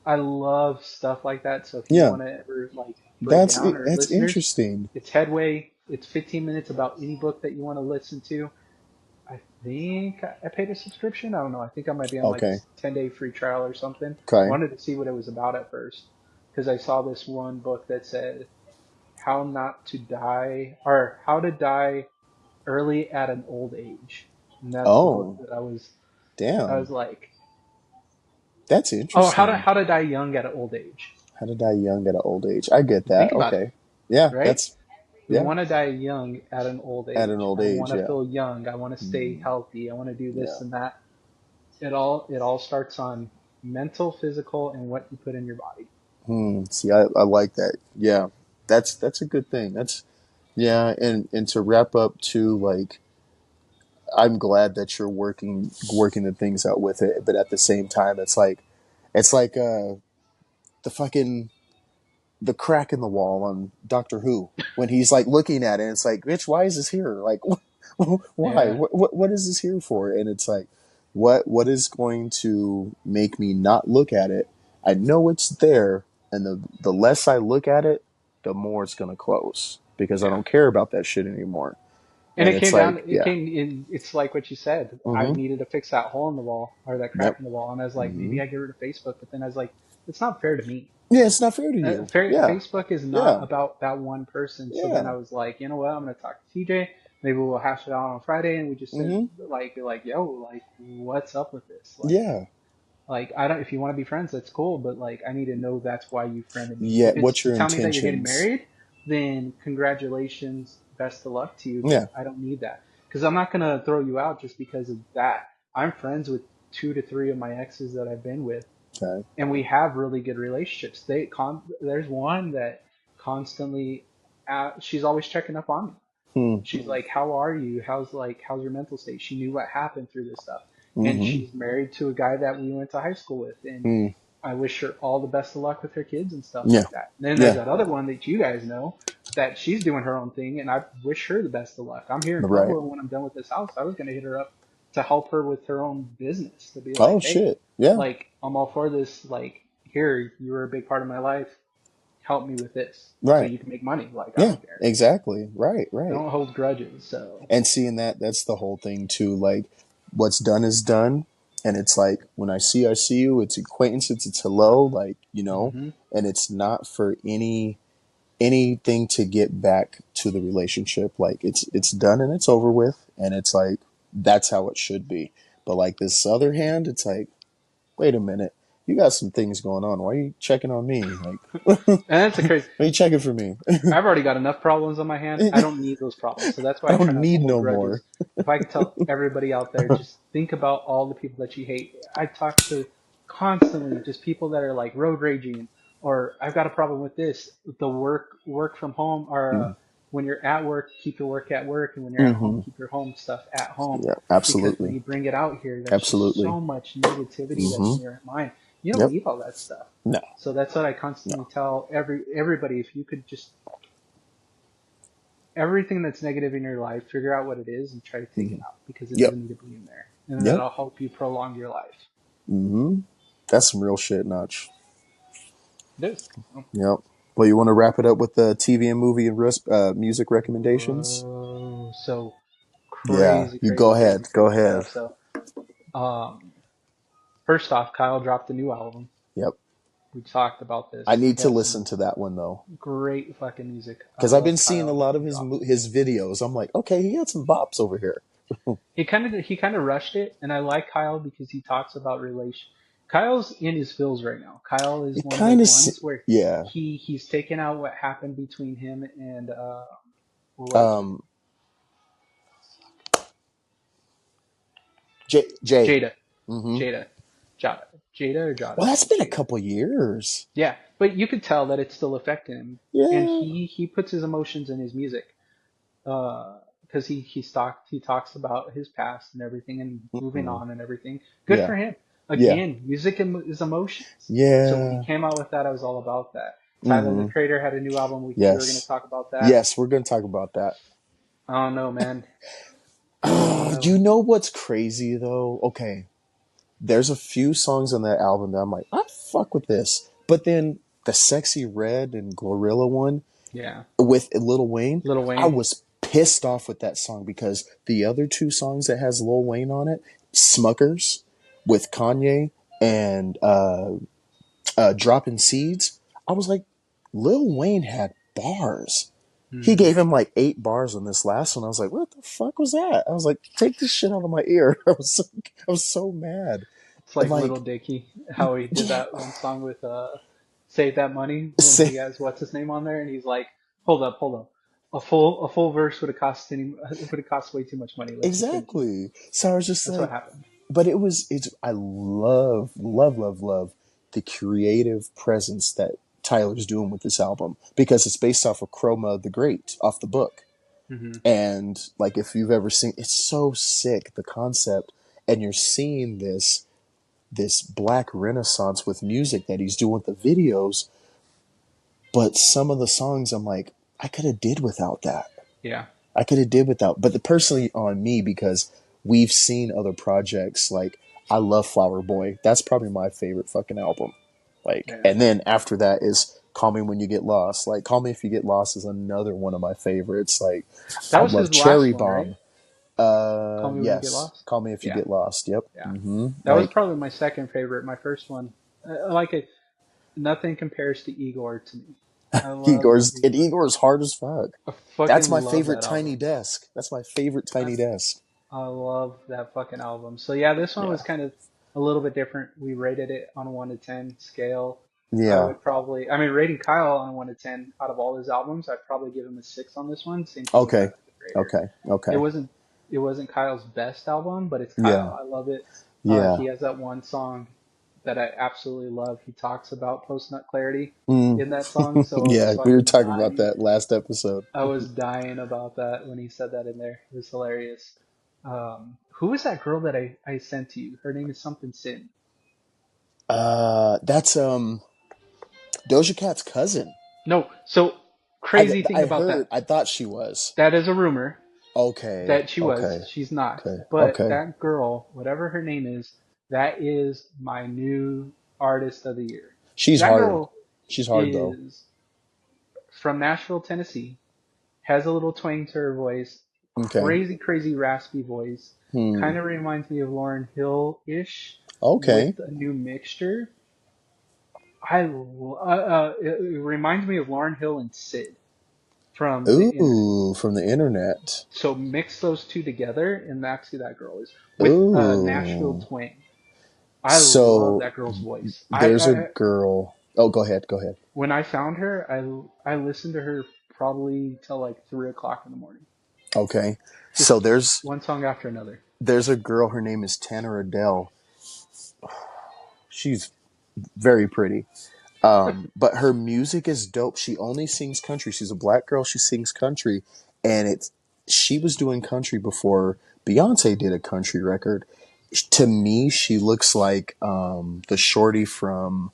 I love stuff like that. So if you Yeah. want to ever like put it That's down, or that's listeners, interesting. it's Headway. It's 15 minutes about any book that you want to listen to. I think I paid a subscription. I don't know. I think I might be on like Okay. a 10-day free trial or something. Okay. Wanted to see what it was about at first because I saw this one book that said how not to die or how to die early at an old age. And that's the book Oh, that I was damn. like, That's oh, interesting. how to die young at an old age. How to die young at an old age. I get Think that. about it, Okay. Yeah, right? that's We yeah, want to die young at an old at an age. old I want age, to yeah. feel young. I want to stay Mm, healthy. I want to do yeah. this and that. It all starts on mental, physical, and what you put in your body. Hmm. See, I like that. Yeah. That's a good thing. That's yeah, and to wrap up too, like I'm glad that you're working the things out with it, but at the same time it's like the fucking the crack in the wall on Doctor Who when he's like looking at it. And it's like, bitch, why is this here? Like, why? Yeah. What is this here for? And it's like, what is going to make me not look at it? I know it's there, and the less I look at it, the more it's gonna close because I Yeah. don't care about that shit anymore. And And it it's came down, like, it yeah, came in, it's like what you said. I mm-hmm, needed to fix that hole in the wall or that crack yep, in the wall. And I was like, mm-hmm, maybe I get rid of Facebook. But then I was like, it's not fair to me. yeah, it's not fair to you. Yeah, Facebook is not yeah, about that one person. So then yeah, I was like, you know what? I'm going to talk to TJ. Maybe we'll hash it out on Friday and we just said, mm-hmm, like, be like, yo, like, what's up with this? yeah, Like, I don't, if you want to be friends, that's cool, but like, I need to know that's why you friended me. yeah. If it's What's to your tell me that you're getting intentions? married, then congratulations, best of luck to you, but Yeah, I don't need that. Because I'm not going to throw you out just because of that. I'm friends with 2 to 3 of my exes that I've been with, okay. and we have really good relationships. There's one that constantly, she's always checking up on me. Hmm. She's like, "How are you? How's your mental state?" She knew what happened through this stuff, and Mm-hmm. she's married to a guy that we went to high school with, and Mm. I wish her all the best of luck with her kids and stuff Yeah. like that. And then there's Yeah. that other one that you guys know that she's doing her own thing, and I wish her the best of luck. I'm here in Right. Provo, and when I'm done with this house, I was gonna hit her up to help her with her own business, to be Oh like, hey, shit. Yeah. like I'm all for this. Like, here, you were a big part of my life. Help me with this so Right. you can make money. Like, I Yeah. don't care. Exactly. Right. I Right. don't hold grudges. So, And seeing that's the whole thing too. Like, what's done is done, and it's like when I see you. It's acquaintances. It's hello. Like hmm and it's not for anything to get back to the relationship. Like it's done and it's over with, and it's like that's how it should be. But like this other hand, it's like wait a minute, you got some things going on. Why are you checking on me? Like, why and that's the crazy. are you checking for me? I've already got enough problems on my hand. I don't need those problems. So that's why I I try don't not to need hold no more. grudges. If I could tell everybody out there, just think about all the people that you hate. I talk to constantly just people that are like road raging, or I've got a problem with this. The work from home, or when you're at work, keep your work at work, and when you're at home, Mm-hmm. keep your home stuff at home. Yeah, Because when absolutely, you bring it out here, there's just absolutely. so much negativity that's in Mm-hmm. your mind. You don't Yep. need all that stuff. No, So that's what I no. constantly tell everybody. If you could just everything that's negative in your life, figure out what it is and try to take it Mm-hmm. out because it Yep. doesn't need to be in there. And then Yep. it'll help you prolong your life. Mm-hmm. That's some real shit, Notch. It is. Yep. Well, you want to wrap it up with the TV and movie and music recommendations? Whoa. So Yeah. crazy, You go crazy, crazy, ahead. Go crazy ahead. stuff. So, um, first off, Kyle dropped a new album. Yep. We talked about I this. need He to has some listen to that one though, great fucking music. I because I've been love seeing a Kyle lot of from drop. his videos. I'm like, okay, he got some bops over here. He kind of rushed it, and I like Kyle because he talks about relation. Kyle's in his feels right now. Kyle is It one of kind those of, ones where yeah. he's taken out what happened between him and what was it? Um, Jay. Jada, Mm-hmm. Jada, Jada, Jada or Well, Jada, that's been a Jada. couple years. Yeah, but you could tell that it's still affecting him, and Yeah. he puts his emotions in his music. Because he talks about his past and everything and moving Mm-hmm. on and everything. Good Yeah. for him. Yeah. Again, music is emotions. So when he Yeah. came out with that, I was all about that. Tyler the Mm-hmm. Creator had a new album. We were going to Yes. talk about that. Yes, we're going to talk about that. I don't know, man. I don't Oh, know. you know what's crazy though? Okay, there's a few songs on that album that I'm like, I fuck with this. But then the Sexy Red and Glorilla one Yeah, with Lil Wayne, Little I Wayne. was pissed off with that song because the other two songs that has Lil Wayne on it, Smuckers with Kanye and Dropping Seeds, I was like, Lil Wayne had bars. He Hmm. gave him like 8 bars on this last one. I was like, what the fuck was that? I was like, take this shit out of my ear. I was so mad. It's like Little Like, Dicky, how he did yeah, that one song with Save That Money when say, he has what's his name on there, and he's like, hold up, a full verse would have cost way too much money. Let's just finish it. exactly. So I was just That's what like, happened. but I love, love, love, love the creative presence that Tyler's doing with this album because it's based off of Chroma the Great, off the book. Hmm. And like, if you've ever seen, it's so sick, the concept, and you're seeing this black renaissance with music that he's doing with the videos, but some of the songs I'm like, I could have did without that. Yeah, I could have did without, but the personally on me because we've seen other projects. Like, I love Flower Boy. That's probably my favorite fucking album. Like, yeah. and then after that is Call Me When You Get Lost. Like, Call Me If You Get Lost is another one of my favorites. Like, That I was love his Cherry last one, right? Bomb. Call Me When You Get Yes. Lost. Call Me If You Yeah, Get Lost. Yep. yeah. Mm-hmm. That was Like, probably my second favorite. My first one, I like it. Nothing compares to Igor to me. I love Igor. Igor's hard as fuck. I That's fucking my love favorite that tiny album. desk. That's my favorite I tiny desk. I love that fucking album. So yeah, this one Yeah. was kind of a little bit different. We rated it on a 1 to 10 scale. I Yeah. would probably, I mean, rating Kyle on a 1 to 10 out of all his albums, I'd probably give him a 6 on this one. Same thing with Okay. Tyler the Creator. Okay. It Okay. wasn't it wasn't Kyle's best album, but it's Yeah. Kyle. I love it. Yeah. He has that one song that I absolutely love. He talks about post nut clarity Mm. in that song, so I was Yeah. We were fucking talking about dying. that last episode. I was dying about that when he said that in there. It was hilarious. Who was that girl that I sent to you? Her name is something Sin. That's Doja Cat's cousin. No, so crazy thing I about heard. that. I thought she was. That is a rumor Okay. that she was. Okay. She's not. Okay. But Okay. that girl, whatever her name is, that is my new artist of the year. She's That hard. girl She's hard though. is from Nashville, Tennessee, has a little twang to her voice, Okay. crazy raspy voice. Hmm. Kind of reminds me of Lauren Hill ish with Okay. a new mixture. It reminds me of Lauren Hill and Sid from the internet. Ooh, from the internet. So mix those two together, and that's who that girl is with Nashville Ooh. twang. I love So that girl's voice. there's a girl. Oh, go ahead. Go ahead. When I found her, I listened to her probably till like 3 o'clock in the morning. Okay. So Just one song after another. there's a girl. Her name is Tanner Adele. She's very pretty. But her music is dope. She only sings country. She's a black girl. She sings country, and she was doing country before Beyonce did a country record. To me, she looks like the shorty from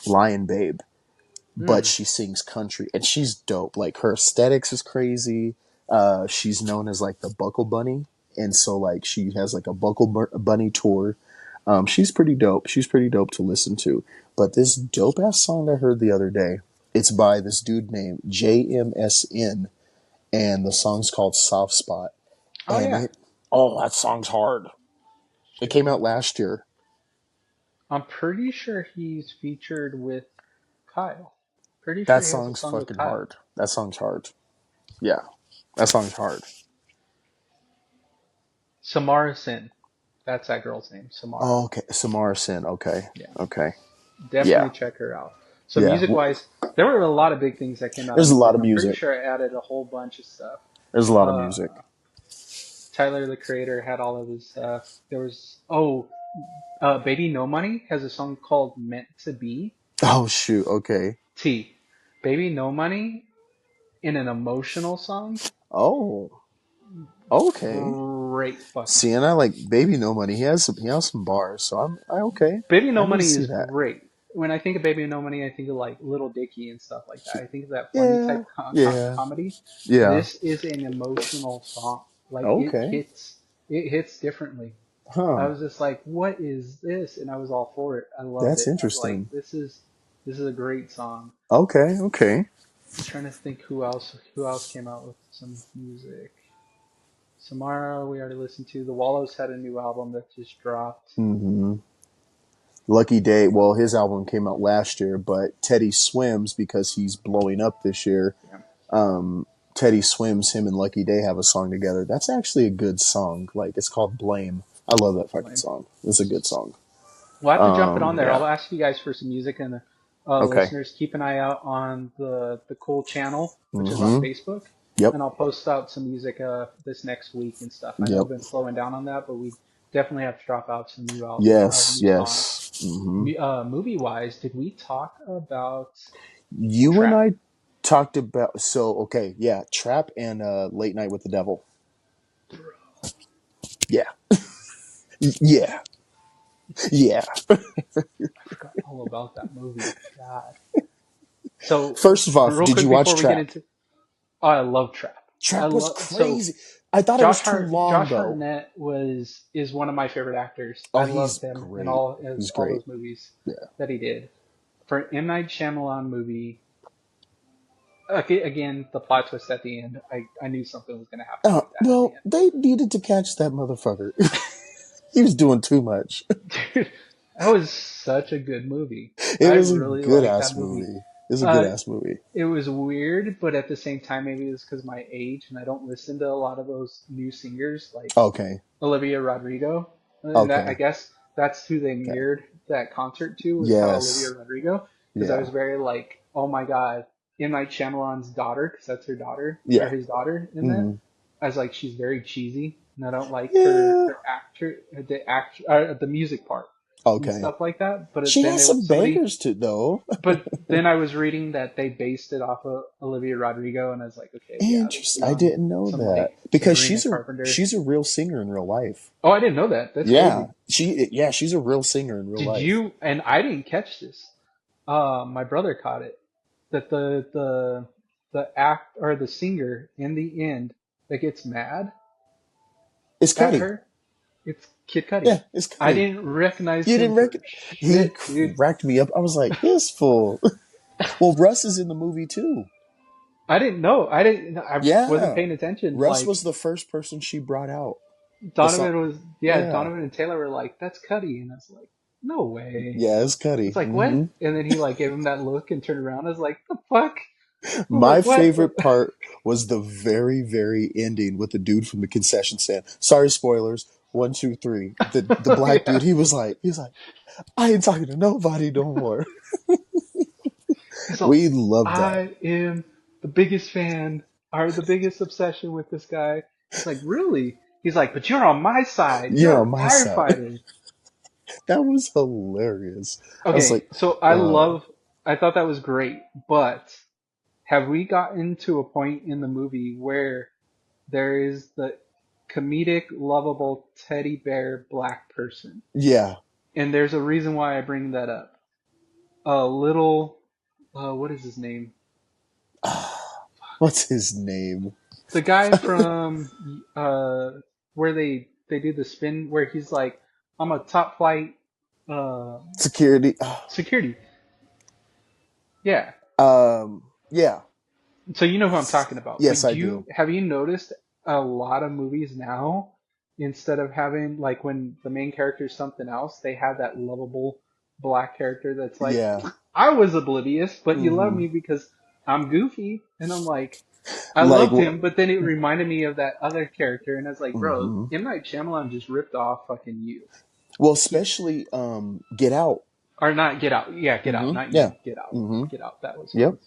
Lion Babe, but Hmm. she sings country, and she's dope. Like, her aesthetics is crazy. She's known as like the Buckle Bunny, and so like she has like a Bunny tour. She's pretty dope. She's pretty dope to listen to. But this dope ass song I heard the other day, it's by this dude named JMSN, and the song's called Soft Spot. Oh And yeah. that song's hard. It came out JM. last year. I'm pretty sure he's featured with Kyle. Pretty That sure he has a song's song with fucking Kyle. hard. That song's hard. Yeah, that song's hard. Samara Sin. That's that girl's name, Samara. Oh, okay, Samara Sin. Okay, Yeah, okay, yeah, definitely check her out. So yeah. music wise, there were a lot of big things that came out of There's a lot music. of I'm pretty music. sure I added a whole bunch of stuff. There's a lot of music. Uh, Tyler the Creator had all of his stuff. There was Baby No Money has a song called Meant to Be. Oh shoot. Okay. T. Baby No Money in an emotional song. Oh. Okay. Great fucking See, and I song. like Baby No Money. He has some bars, so I okay. Baby I No need to Money see is that. great. When I think of Baby No Money, I think of like Little Dicky and stuff like that. I think of that funny Yeah, type yeah, comedy. yeah. This is an emotional song. Like Okay. it hits differently. I Huh. was just like, what is this? And I was all for it. I loved That's it. I was like, interesting. this is a great song. Okay, okay. I'm trying to think who else came out with some music. Samara, we already listened to. The Wallows had a new album that just dropped. Mm-hmm. Lucky Day. Well, his album came out last year, but Teddy Swims because he's blowing up this year. Yeah, Teddy Swims, him and Lucky Day have a song together. That's actually a good song. Like it's called Blame. I love that fucking lame. song. It's a good song. We'll have to jump it on there. Yeah. I'll ask you guys for some music, and Okay. listeners, keep an eye out on the cool channel, which is on Mm-hmm. Facebook, Yep. and I'll post out some music this next week and stuff. I know Yep. I've been slowing down on that, but we definitely have to drop out some Yes. new songs. Yes. Mm-hmm. Movie wise, did we talk about You and Trap? I talked about okay, yeah, Trap and Late Night with the Devil. Yeah. Yeah. Yeah. I forgot all about that movie. God. So First of all, real did you quick watch before we get Trap? into, oh, I love Trap. I Trap was love so crazy. I thought it was too long Josh though. Hartnett is one of my favorite actors. Oh, I loved he's him in great. He's all great. those movies Yeah. that he did. For an M Night Shyamalan movie, okay, again the plot twist at the end. I knew something was going to happen like that at the Well, they needed to catch that motherfucker. He was doing too much. end. Dude, that was such a good movie. It I was a really good liked that ass movie. movie. It was a good Uh, ass movie. it was weird, but at the same time, maybe it's because my age and I don't listen to a lot of those new singers like Okay. Olivia Rodrigo, and that I Okay. guess that's who they Okay. mirrored that concert to was kind of Olivia Yes. Rodrigo because I Yeah. was very like, oh my god, M Night Shyamalan's daughter because that's her daughter or Yeah. his daughter in that. Hmm. I was like, she's very cheesy, and I don't like Yeah. the music part and Okay. stuff like that. She Then has there was some somebody, bangers too, though. but then I was reading that they based it off of Olivia Rodrigo, and I was like, okay, yeah, this is Interesting. I on didn't know some that like because Sabrina Carpenter. she's a real singer in real life. Oh, I didn't know that. That's Yeah. crazy. She's a real singer in real Did life. you? And I didn't catch this. My brother caught it. That the act or the singer in the end that gets mad It's at Cuddy. her, it's Kid Cudi. Yeah, it's I Cuddy. didn't recognize You him didn't for reckon? He shit, dude. cracked me up. I was like, this fool. Well, Russ is in the movie too. I didn't know. I didn't. I wasn't Yeah. paying attention. Russ Like was the first person she brought out. The song. Donovan was, yeah. Yeah. Donovan and Taylor were like, "That's Cudi," and I was like, "No way." Yeah, it's It's Cuddy. like what? Hmm. And then he like gave him that look and turned around. I was like, "The fuck? My What?" favorite part was the very, very ending with the dude from the concession stand. Sorry, spoilers. One, two, three. The black dude. Yeah. He was like, I ain't talking to nobody no more. He's like, We loved that. I am the biggest fan or the biggest obsession with this guy. It's like, really? He's like, but you're on my side. You're You're on a my side. firefighter. That was hilarious. I was Okay, like, so I thought that was great, but have we gotten to a point in the movie where there is the comedic, lovable teddy bear black person? yeah. And there's a reason why I bring that up. A little, what is his name? What's his name? The guy from where they do the spin where he's like, I'm a top flight uh Security. security. Yeah. Yeah. So you know who I'm talking about. Yes, But I do. have you noticed a lot of movies now, instead of having like when the main character is something else, they have that lovable black character that's like, Yeah. I was oblivious, but you love Hmm. me because I'm goofy. And I'm like, I Like, loved him, but then it reminded me of that other character, and I was like, bro, hmm M Night Shyamalan just ripped off fucking you. well, He, especially Get Out. or not Get Out. Yeah, Get Out, not Yeah. you. Get Out. hmm Get Out. That was Yep. his.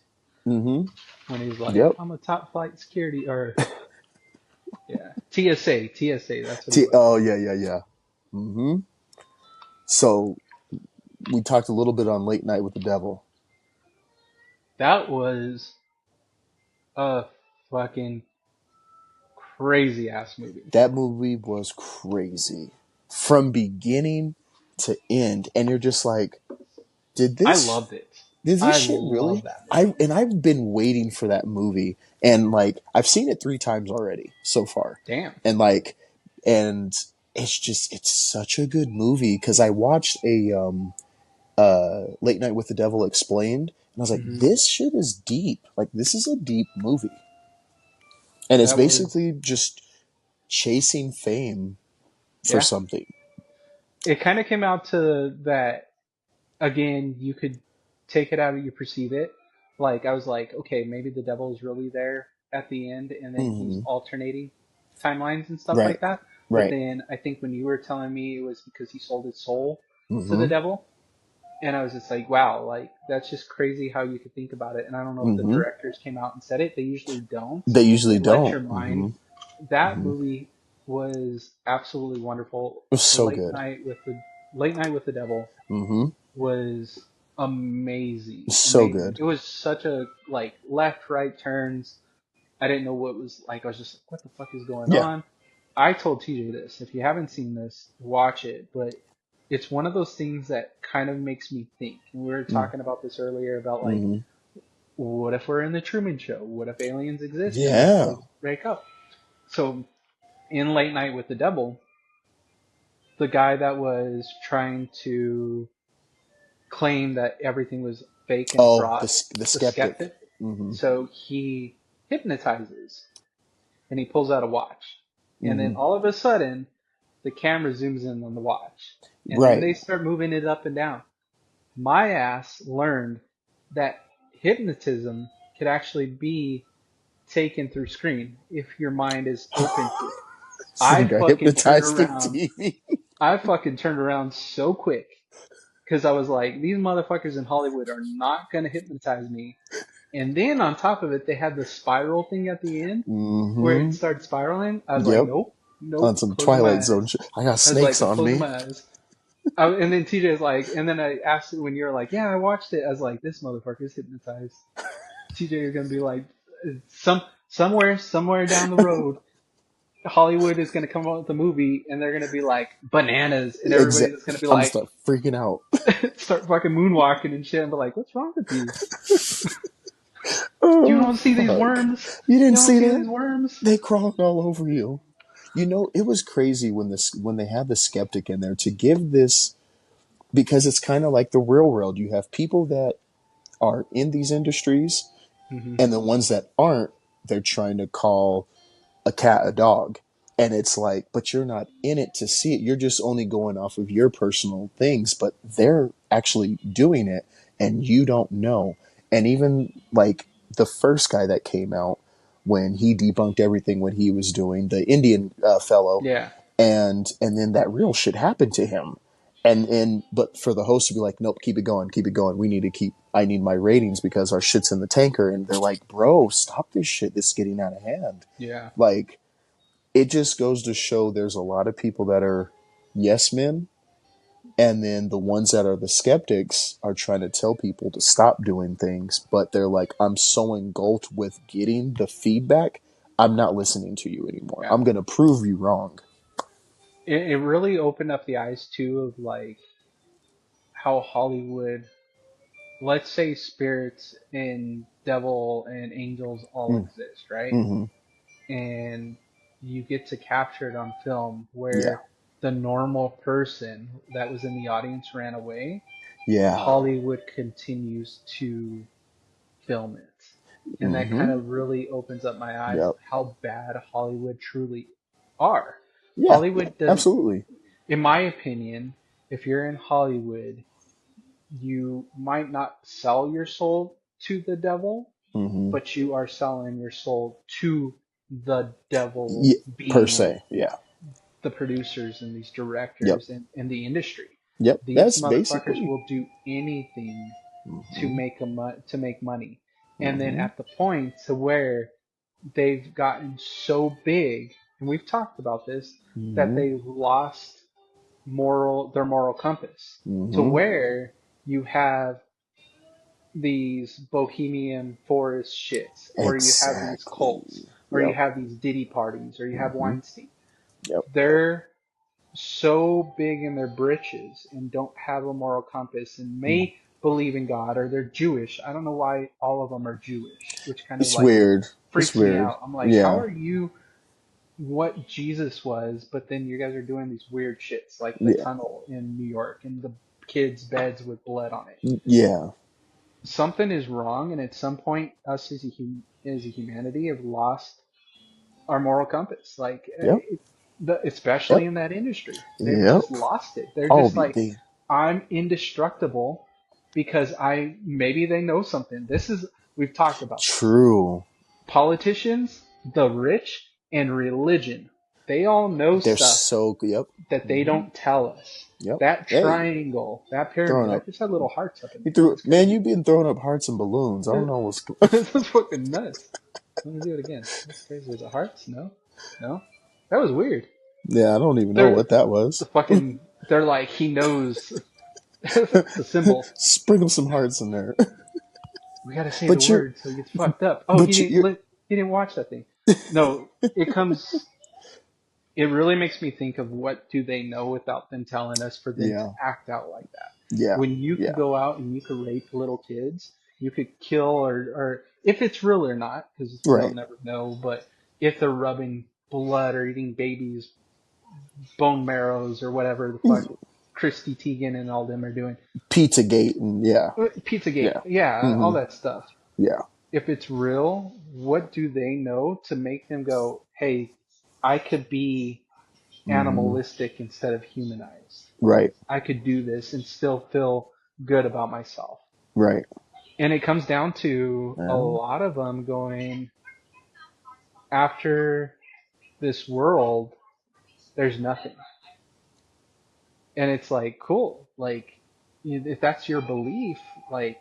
hmm When he's like, Yep. I'm a top flight security, or yeah, TSA, TSA. That's what he was. Oh yeah, yeah, yeah. hmm So we talked a little bit on Late Night with the Devil. That was a fucking crazy ass movie. That movie was crazy from beginning to end, and you're just like, did I this loved it. did this I shit love really? that movie. I've been waiting for that movie, and like I've seen it 3 times already so far, Damn. and like, and it's such a good movie because I watched a Late Night with the Devil Explained, and I was like, Hmm. this shit is deep. Like this is a deep movie, and it's That was, basically just chasing fame for yeah. something. It kind of came out to that again. You could take it out or you perceive it. Like I was like, okay, maybe the devil is really there at the end, and then he's hmm alternating timelines and stuff Right, like that. But right. then I think when you were telling me it was because he sold his soul to the hmm devil, and I was just like, wow, like that's just crazy how you could think about it. And I don't know if the hmm directors came out and said it. They usually don't. They usually They let don't. your mind. That hmm movie was absolutely wonderful. It was so good. Late Night with the Devil hmm was amazing, So amazing. good. It was such a like left right turns. I didn't know what was like. I was just like, what the fuck is going Yeah. on? I told TJ this. If you haven't seen this, watch it. But it's one of those things that kind of makes me think. And we were talking about this earlier about like, Mm-hmm. what if we're in the Truman Show? What if aliens exist and we Yeah. like break up? So in Late Night with the Devil, the guy that was trying to claim that everything was fake and a Oh, fraud, the the skeptic. skeptic. Mm-hmm. So he hypnotizes and he pulls out a watch. And then Mm-hmm. all of a sudden, the camera zooms in on the watch. And then Right. they start moving it up and down. My ass learned that hypnotism could actually be taken through screen if your mind is open to it. So I you got fucking turned hypnotized in around. TV. I fucking turned around so quick because I was like, these motherfuckers in Hollywood are not gonna hypnotize me. And then on top of it, they had the spiral thing at the end where it Mm-hmm. started spiraling. I was like, Yep. nope, On nope, some closing Twilight my Zone eyes. shit. I got I was like, snakes I'm on closing me. my eyes. And then TJ's like, and then I asked when you're like, yeah, I watched it. I was like, this motherfucker's hypnotized. TJ is gonna be like, somewhere down the road, Hollywood is gonna come out with a movie, and they're gonna be like bananas, and everybody's just gonna be I'm gonna like, start freaking out. start fucking moonwalking and shit, and be like, what's wrong with you? You Oh don't see these fuck! worms? You didn't You don't see see that? these worms? They crawled all over you. You know, it was crazy when when they had the skeptic in there to give this because it's kind of like the real world. You have people that are in these industries, Hmm. and the ones that aren't, they're trying to call a cat a dog. And it's like, but you're not in it to see it. You're just only going off of your personal things, but they're actually doing it and you don't know. And even like the first guy that came out when he debunked everything what he was doing, the Indian fellow, Yeah, and then that real shit happened to him. And but for the host to be like, nope, keep it going, keep it going. We need to keep. I need my ratings because our shit's in the tanker. And they're like, bro, stop this shit. This is getting out of hand. yeah, Like it just goes to show there's a lot of people that are yes men, and then the ones that are the skeptics are trying to tell people to stop doing things, but they're like, I'm so engulfed with getting the feedback, I'm not listening to you anymore. yeah. I'm gonna prove you wrong. It really opened up the eyes too of like how Hollywood, let's say spirits and devil and angels all Mm, exist, right? hmm And you get to capture it on film Yeah, where the normal person that was in the audience ran away. yeah, Hollywood continues to film it. And that kind hmm of really opens up my eyes of yep, how bad Hollywood truly are. yeah, Hollywood does, absolutely. in my opinion, if you're in Hollywood, you might not sell your soul to the devil, Mm-hmm. but you are selling your soul to the devil, Yeah, per being like se. Yeah. the producers and these Yep. directors and the industry. Yep. These That's motherfuckers basically. will do anything to Mm-hmm. make to make money. And then Mm-hmm. at the point to where they've gotten so big, and we've talked about this, that Mm-hmm. they've lost their moral compass, to Mm-hmm. where you have these bohemian forest shits, or you have these cults, Exactly. or you Yep. have these Diddy parties, or you have Mm-hmm. Weinstein. Yep. They're so big in their britches and don't have a moral compass and Mm. may believe in God, or they're Jewish. I don't know why all of them are Jewish, which kind of It's like weird. It's freaks me weird. out. I'm like, how Yeah. are you what Jesus was, but then you guys are doing these weird shits like the Yeah. tunnel in New York and the kids' beds with blood on it. Yeah. Something is wrong, and at some point, us as a humanity have lost our moral compass. Like, Yep. especially Yep. in that industry, they've Yep. just lost it. They're Oh, just like, they I'm indestructible because maybe they know something. We've talked about this. true. Politicians, the rich, and religion. They all know They're stuff so. Yep. that they Mm-hmm. don't tell us. Yep. That Hey, triangle, that pyramid, throwing I up. just had little hearts up in You there. threw That's man. crazy. You've been throwing up hearts and balloons. I don't know what's. This is fucking nuts. I'm gonna do it again. That's crazy. Was it hearts? No, no. That was weird. Yeah, I don't even know They're what that the was. fucking. They're like he knows the symbol. Sprinkle some hearts in there. We gotta say the But you're. word so he gets fucked up. Oh, But you're. he didn't watch that thing. No, it comes. It really makes me think of what do they know without them telling us for them to Yeah. act out like that. Yeah. When you could Yeah. go out and you could rape little kids, you could kill or if it's real or not, because we'll Right. never know, but if they're rubbing blood or eating babies' bone marrows or whatever the fuck Christy Teigen and all them are doing. Pizzagate and yeah. Pizzagate, Yeah. yeah, all Mm-hmm. that stuff. Yeah. If it's real, what do they know to make them go, hey, I could be Mm-hmm. animalistic instead of humanized. Right. I could do this and still feel good about myself. Right. And it comes down to a Yeah. lot of them going after this world, there's nothing. And it's like, cool. Like, if that's your belief, like,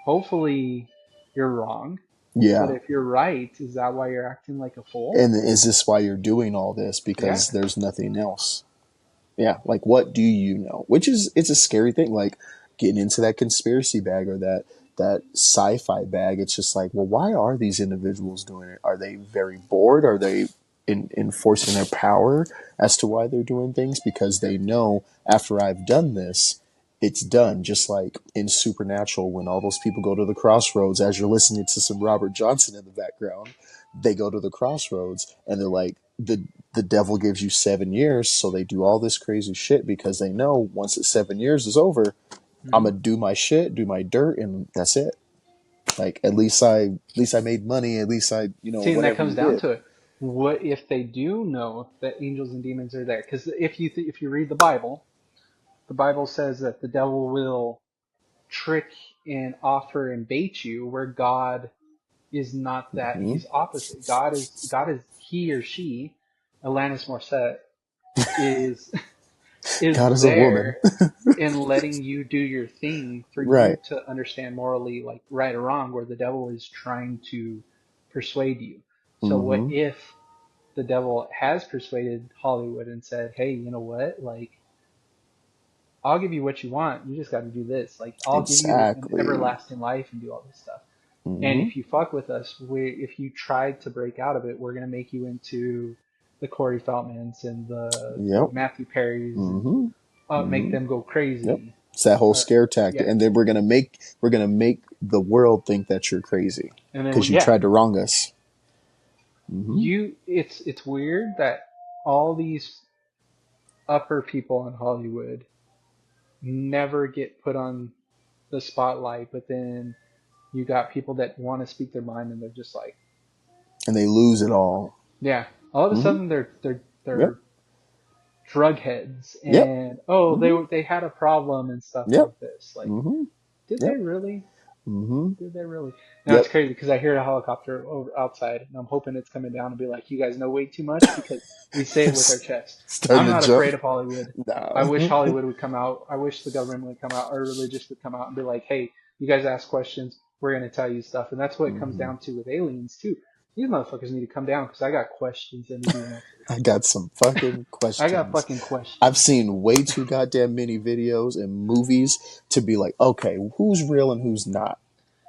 hopefully you're wrong. But Yeah. if you're right, is that why you're acting like a fool? And is this why you're doing all this? Yeah. Because there's nothing else. Yeah. Like, what do you know? Which is, it's a scary thing. Like, getting into that conspiracy bag or that sci-fi bag. It's just like, well, why are these individuals doing it? Are they very bored? Are they enforcing their power as to why they're doing things? Because they know after I've done this, it's done. Just like in Supernatural, when all those people go to the crossroads, as you're listening to some Robert Johnson in the background, they go to the crossroads and they're like, the devil gives you 7 years, so they do all this crazy shit because they know once the 7 years is over, I'm Hmm. gonna do my shit, do my dirt, and that's it. Like at least I made money. At least I See, and that whatever comes you down did. to it. What if they do know that angels and demons are there? Because if you read the Bible says that the devil will trick and offer and bait you, where God is not that. Hmm. He's opposite. God is he or she, Alanis Morissette, is God is is a woman, there in letting you do your thing for you right? to understand morally like right or wrong, where the devil is trying to persuade you. So what Hmm. if the devil has persuaded Hollywood and said, "Hey, you know what? Like, I'll give you what you want. You just got to do this. Like, I'll give you an Exactly. everlasting life and do all this stuff. And Hmm. if you fuck with us, if you tried to break out of it, we're gonna make you into the Corey Feldmans and the Yep. Matthew Perrys and Hmm. make Hmm. them go Yep. crazy." It's that whole Uh, scare tactic, yeah, and then we're gonna make the world think that you're crazy and then because you yeah, tried to wrong us. Hmm. it's weird that all these upper people in Hollywood never get put on the spotlight, but then you got people that want to speak their mind and they're just like, And they lose it all. yeah, all of a Hmm. sudden they're Yep. drug heads Yep. and oh Hmm. they had a problem and stuff Yep. like this. Like, Hmm. did they Yep. really? Mm-hmm. Did they really? Now it's Yep. crazy because I hear a helicopter over outside, and I'm hoping it's coming down and be like, "You guys know way too much," because we say it with our chest. Starting I'm to not jump. afraid of Hollywood. I Nah. wish Hollywood would come out. I wish the government would come out, or religious would come out and be like, "Hey, you guys ask questions. We're gonna tell you stuff," and that's what it comes Hmm. down to with aliens too. These motherfuckers need to come down because I got questions that need to be answered. I got some fucking I got questions. fucking I've questions. seen way too goddamn many videos and movies to be like, okay, who's real and who's not?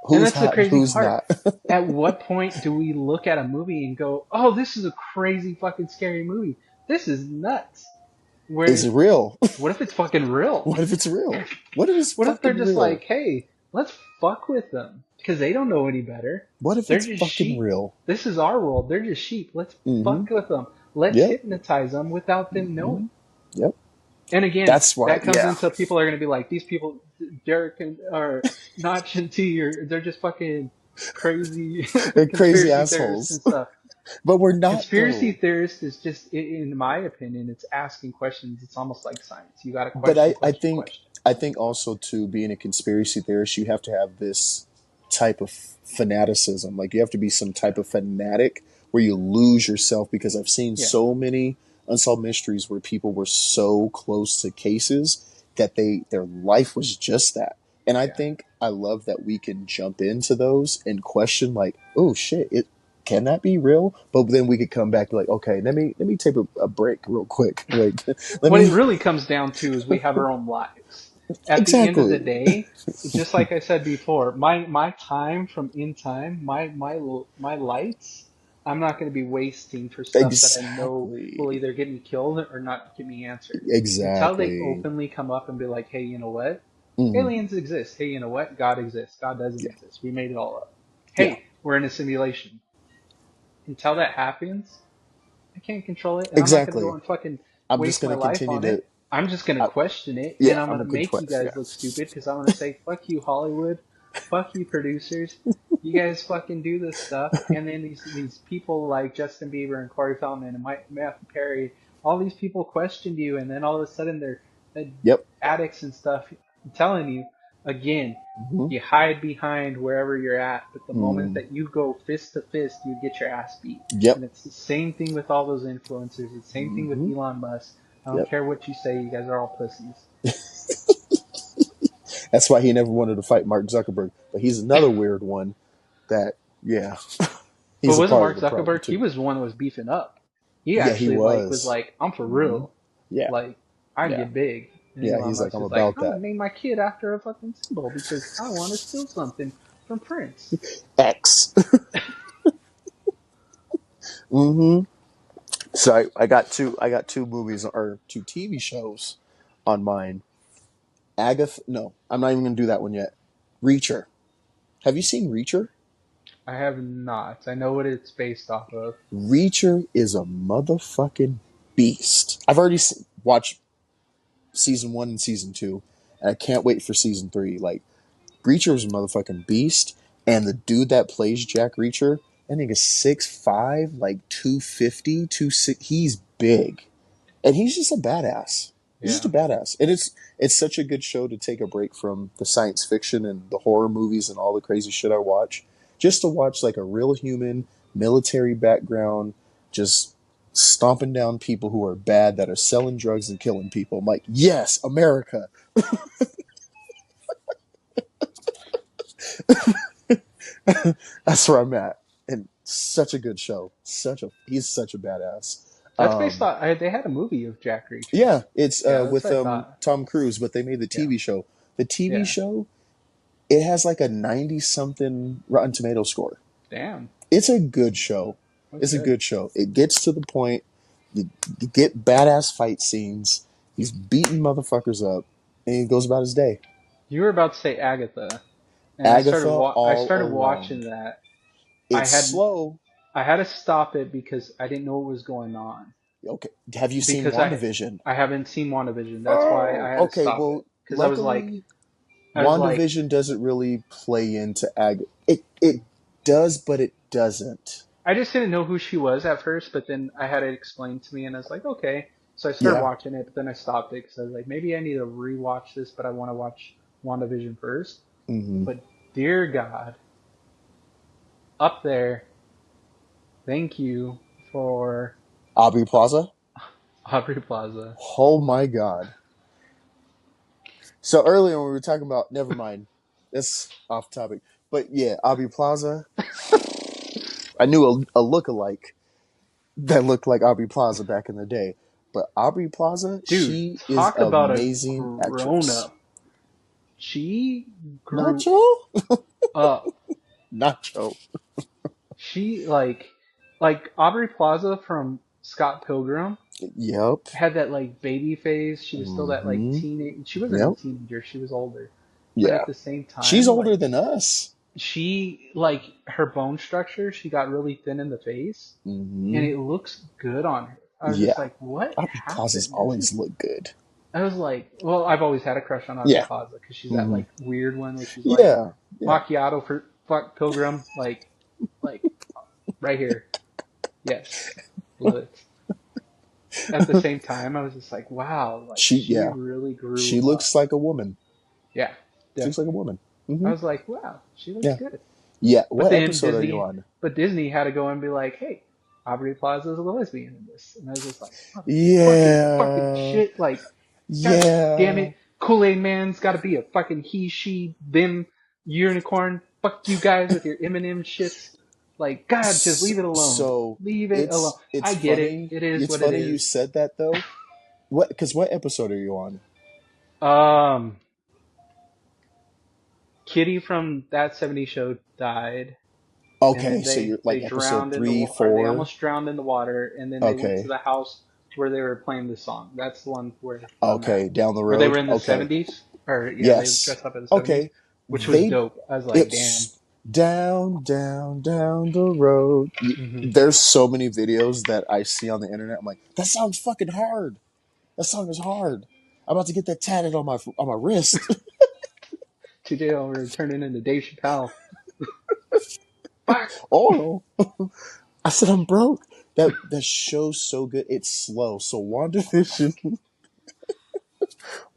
And Who's that's the hot and crazy who's part. not? At what point do we look at a movie and go, "Oh, this is a crazy fucking scary movie. This is nuts." Is Where it real? what if it's fucking real? What if it's real? What if it's What if they're fucking just real? like, "Hey, let's fuck with them because they don't know any better. What if They're it's just fucking sheep. real? This is our world. They're just sheep. Let's Mm-hmm. fuck with them. Let's Yep. hypnotize them without them Mm-hmm. knowing." Yep. And again, That's why. that comes Yeah. into people are going to be like, "These people, Derek and or Notch and T, or they're just fucking crazy They're crazy conspiracy theorists assholes. and stuff." But we're not Conspiracy though. theorist is just, in my opinion, it's asking questions. It's almost like science. You got to But question, I question, think question. I think also to being a conspiracy theorist, you have to have this type of fanaticism. Like you have to be some type of fanatic where you lose yourself because I've seen Yeah, so many unsolved mysteries where people were so close to cases that their life was just that. And I yeah. think I love that we can jump into those and question like, oh shit, it can that be real? But then we could come back to like, okay, let me take a break real quick. Like let What it me really comes down to is we have our own lives. At the end of the exactly. day, just like I said before, my time from in time, my lights, I'm not going to be wasting for stuff that I know will Exactly. either get me killed or not get me answered. Until they Exactly. openly come up and be like, "Hey, you know what? Hmm. Aliens exist. Hey, you know what? God exists. God doesn't Yeah. exist. We made it all up. Yeah. Hey, we're in a simulation." Until that happens, I can't control it, and I'm not gonna go Exactly. and fucking I'm just waste my gonna life continue on to. it. I'm just gonna I, question it, and yeah, I'm I'm gonna a good make you twist. guys Yeah. look stupid because I'm gonna say, "Fuck you, Hollywood. Fuck you, producers. You guys fucking do this stuff." And then these people like Justin Bieber and Corey Feldman and Matthew Perry, all these people questioned you, and then all of a sudden they're Yep. addicts and stuff. I'm telling you, again, Hmm. you hide behind wherever you're at, but the moment Mm. that you go fist to fist, you get your ass beat. Yep. And it's the same thing with all those influencers. It's the same thing with Hmm. Elon Musk. I don't Yep. care what you say, you guys are all pussies. That's why he never wanted to fight Mark Zuckerberg. But he's another weird one that, yeah, But he's a wasn't part of Mark the problem Zuckerberg? He too. was the one that was beefing up. He Yeah, he actually was was. like, "I'm for Hmm. real. Yeah. Like, I Yeah. get big." And Yeah. Elon He's like, Musk I'm is like, about "I'm gonna that. name my kid after a fucking symbol because I want to steal something from Prince." X. Hmm. So I got two. I got two movies or two TV shows on mine. Agatha. No, I'm not even gonna do that one yet. Reacher. Have you seen Reacher? I have not. I know what it's based off of. Reacher is a motherfucking beast. I've already watched season one and season two, and I can't wait for season three. Like Reacher is a motherfucking beast, and the dude that plays Jack Reacher, I think is 6'5", like 250, 260. He's big, and he's just a badass. He's just a Yeah. badass, and it's such a good show to take a break from the science fiction and the horror movies and all the crazy shit I watch. Just to watch like a real human military background, just stomping down people who are bad that are selling drugs and killing people. I'm like, yes, America. That's where I'm at. And such a good show. He's such a badass. That's based Um, on. They had a movie of Jack Reacher. yeah, it's Yeah, that's with what I thought. Tom Cruise, but they made the Yeah. TV show. The TV Yeah. show, it has like a 90 something Rotten Tomato score. Damn. It's a good show. That's It's a good. good show. It gets to the point. You get badass fight scenes. He's beating motherfuckers up, and he goes about his day. You were about to say Agatha, and Agatha I all started along. watching that. I It's had slow. I had to stop it because I didn't know what was going on. Okay. Have you seen Because WandaVision? I haven't seen WandaVision. That's why I Oh, had to okay. stop it. Well, Because luckily, I was like, WandaVision doesn't really play into It does, but it doesn't. I just didn't know who she was at first, but then I had it explained to me, and I was like, okay. So I started Yeah. watching it, but then I stopped it because I was like, maybe I need to rewatch this, but I want to watch WandaVision first. Hmm. But dear God, up there, thank you for Aubrey Plaza. Aubrey Plaza. Oh my God. So earlier when we were talking about, never mind, that's off topic. But yeah, Aubrey Plaza. I knew a lookalike that looked like Aubrey Plaza back in the day. But Aubrey Plaza, Dude, she is talk an about a amazing grown actress. up. She grew Nacho? up. Nacho. She like Aubrey Plaza from Scott Pilgrim Yep. had that like baby phase. She was still that like Mm-hmm. teenage. She wasn't a Yep. teenager. She was older, but Yeah. at the same She's time, older like than us. she like her bone structure. She got really thin in the face, and Mm-hmm. it looks good on her. I was just Yeah. like, what Aubrey Plaza's happened? This always is. looked good. I was like, well, I've always had a crush on Aubrey Yeah. Plaza because she's that Mm-hmm. like weird one where she's like Yeah. Yeah. macchiato for fuck Pilgrim, like right here. Yes, love it. At the same time, I was just like, wow, like she Yeah. really She grew up. looks like a woman. Yeah, She looks like a definitely. woman. I Mm-hmm. was like, wow, she looks Yeah. good. Yeah. But What then episode are you on? Disney had to go and be like, hey, Aubrey Plaza is a lesbian in this, and I was just like, fucking Yeah. shit, like, god damn Yeah. it, Kool Aid Man's got to be a fucking he, she, them unicorn. Fuck you guys with your Eminem shits. Like, God, just leave it alone. So Leave it alone. it's I get it. funny. It is It's what it funny you is. said that though. What? Because what episode are you on? Um, Kitty from That 70s Show died, and Okay, then so you're they like episode drowned in the three, or they four. almost drowned in the water, and then they went to Okay. the house where they were playing the song. That's the one where I'm at. Okay, down the Where they road. were in the Okay. 70s, or yeah, they Yes. dressed up in the 70s, Okay. which was They dope. I was like, damn. it's down, down, down the road. Hmm. There's so many videos that I see on the internet. I'm like, that song's fucking hard. That song is hard. I'm about to get that tatted on my wrist. Today we're turning into Dave Chappelle. Fuck. Oh no. I said I'm broke. That show's so good. It's slow. So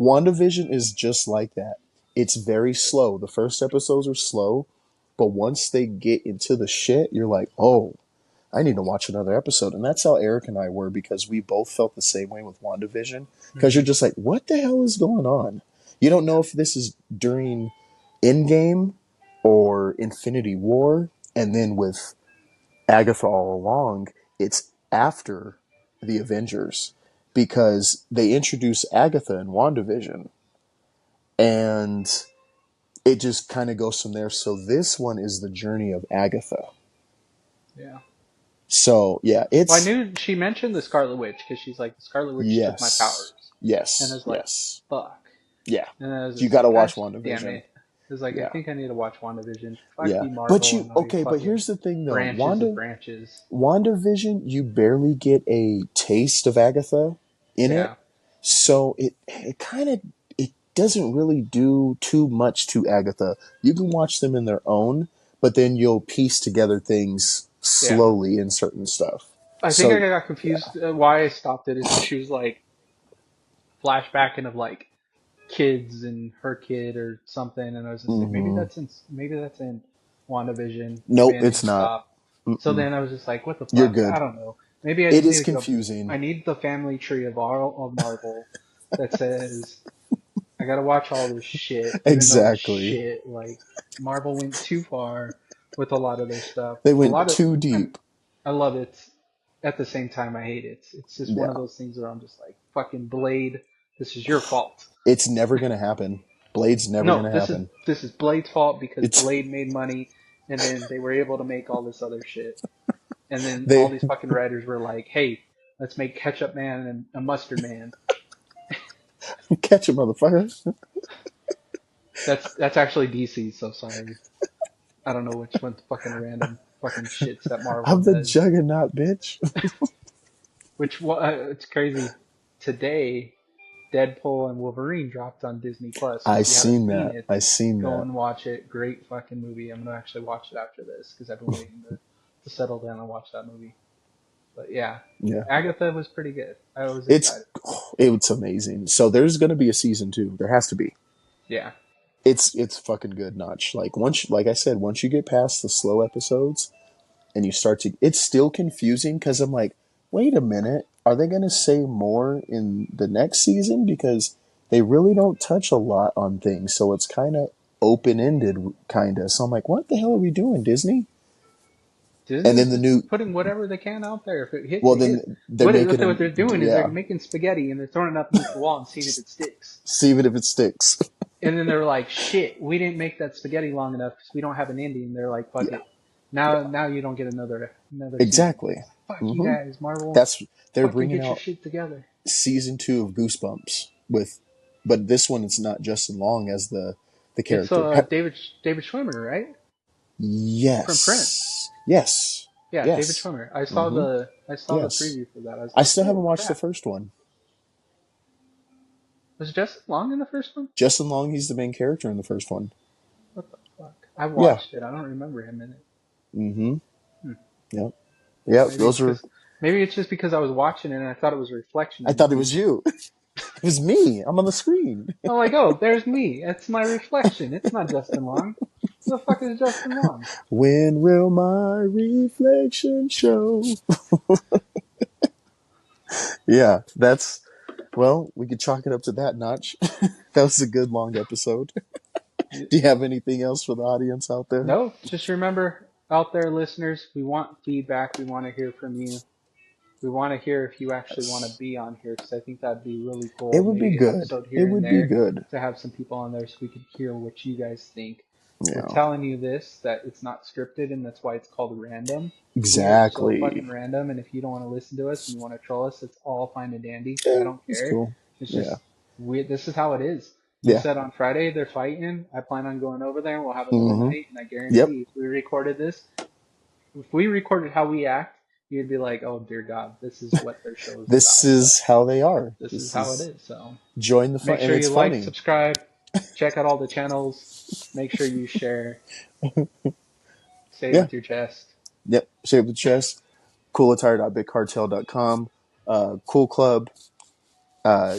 WandaVision is just like that. It's very slow. The first episodes are slow, but once they get into the shit, you're like, oh, I need to watch another episode. And that's how Eric and I were because we both felt the same way with WandaVision. Because Hmm. you're just like, what the hell is going on? You don't know if this is during Endgame or Infinity War. And then with Agatha all along, it's after the Avengers because they introduce Agatha in WandaVision and it just kind of goes from there. So this one is the journey of Agatha. Yeah. So yeah, Well, I it's knew she mentioned the Scarlet Witch because she's like, the Scarlet Witch took my yes, powers. And I yes, was like, yes, fuck. yeah. And then I was You just got to like, watch gosh damn WandaVision. it. I was like, I Yeah, think I need to watch WandaVision. Fuck yeah. you, But Marvel, you and all your okay? But fucking here's the thing, though. branches of branches. WandaVision, you barely get a taste of Agatha in it, Yeah. so it kind of it doesn't really do too much to Agatha. You can watch them in their own, but then you'll piece together things Yeah. slowly in certain stuff. I think I So got yeah, confused. Why I stopped it is because she was like flashbacking of like kids and her kid or something, and I was just like, hmm maybe that's in WandaVision. Maybe nope, I need it's to not. stop. So Mm-mm. then I was just like, what the You're fuck? I good. don't know. Maybe I It just is need to go. confusing. I need the family tree of all of Marvel that says I gotta watch all this shit, even though it's Exactly. shit. Like Marvel went too far with a lot of their stuff. They A went lot of too I'm, deep. I love it. At the same time, I hate it. It's just one of Yeah. those things where I'm just like, fucking Blade, this is your fault. It's never gonna happen. Blade's never No, gonna happen. this is Blade's fault because It's Blade made money, and then they were able to make all this other shit. And then all they these fucking writers were like, "Hey, let's make Ketchup Man and a Mustard Man." catch a motherfucker. That's actually DC. So sorry. I don't know which one's fucking random fucking shits that Marvel I'm the does. juggernaut, bitch. It's crazy. Today, Deadpool and Wolverine dropped on Disney Plus. So I if you haven't seen seen that. it, I seen go that. and watch it. Great fucking movie. I'm gonna actually watch it after this because I've been waiting to settle down and watch that movie. But yeah, Yeah. Agatha was pretty good. I was It's excited. it's amazing. So there's gonna be a season two. There has to be. Yeah. It's fucking good, Notch. Like like I said, once you get past the slow episodes and you start to, it's still confusing because I'm like, wait a minute, are they going to say more in the next season? Because they really don't touch a lot on things, so it's kind of open ended, kind of. So I'm like, what the hell are we doing, Disney? And then Disney's the just new, putting whatever they can out there. If it hits, well, it hits. then they're making What they're them, doing is they're yeah, making spaghetti and they're throwing it up against the wall and seeing if it sticks. see if it sticks. And then they're like, "Shit, we didn't make that spaghetti long enough because we don't have an ending." They're like, "Fuck Yeah, it, now yeah, now you don't get another season." exactly. It's like, fuck you hmm guys, Marvel, That's they're fucking bringing get your out shit together. season 2 of Goosebumps with, but this one it's not Justin Long as the It's character. David Schwimmer, right? From Prince. Yes, yes, Yeah, David yes. Schwimmer. hmm I saw the Yes. preview for that. I was I like, still oh haven't watched the crap. first one. Was Justin Long in the first one? Justin Long, he's the main character in the first one. What the fuck? I Yeah. watched it. I don't remember him in it. hmm Hmm. Yep. Yep. Those are. Maybe it's just because I was watching it and I thought it was a reflection I of thought it me. was you. It was me. I'm on the screen. I'm like, oh, there's me. It's my reflection. It's not Justin Long. Who the fuck is Justin Long? When will my reflection show? Yeah, that's. Well, we could chalk it up to that, Notch. That was a good long episode. Do you have anything else for the audience out there? No, just remember out there, listeners, we want feedback. We want to hear from you. We want to hear if you actually want to Yes. be on here because I think that'd be really It cool. would be Maybe an good. episode It here and would be there good. to have some people on there so we can hear what you guys think. We're Yeah. telling you this that it's not scripted and that's why it's called random. We are so fucking Exactly. random, and if you don't want to listen to us and you want to troll us, it's all fine and dandy. I Yeah, don't it's care. cool. It's Yeah. just we. This is how it is. You Yeah. said on Friday they're fighting. I plan on going over there and we'll have another hmm night. And I Yep. guarantee if we recorded this, if we recorded how we act, you'd be like, "Oh dear God, this is what their show is This about." So is how they are. this is This how it is is. So join the fun, make and sure it's you like, funny. subscribe, check out all the channels. Make sure you share. Say it Yeah. with your chest. Yep. Shape the chest. Coolattire.bigcartel.com. Cool Club.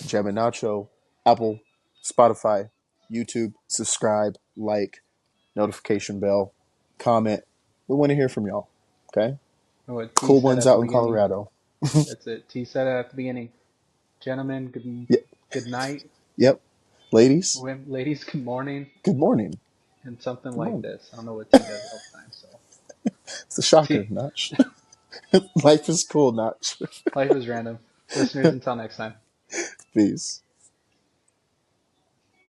Jam and Nacho. Apple. Spotify. YouTube. Subscribe. Like. Notification bell. Comment. We want to hear from y'all. Okay. What T Cool said ones at the out in beginning. Colorado. That's it. T said it at the beginning. Gentlemen, Yep. good night. Yep. Ladies. Ladies, good morning. Good morning. And something Good like morning. this. I don't know what T does all the time. So It's a shocker, T, Notch. Life is cool, Notch. life is random. Listeners, until next time. Peace.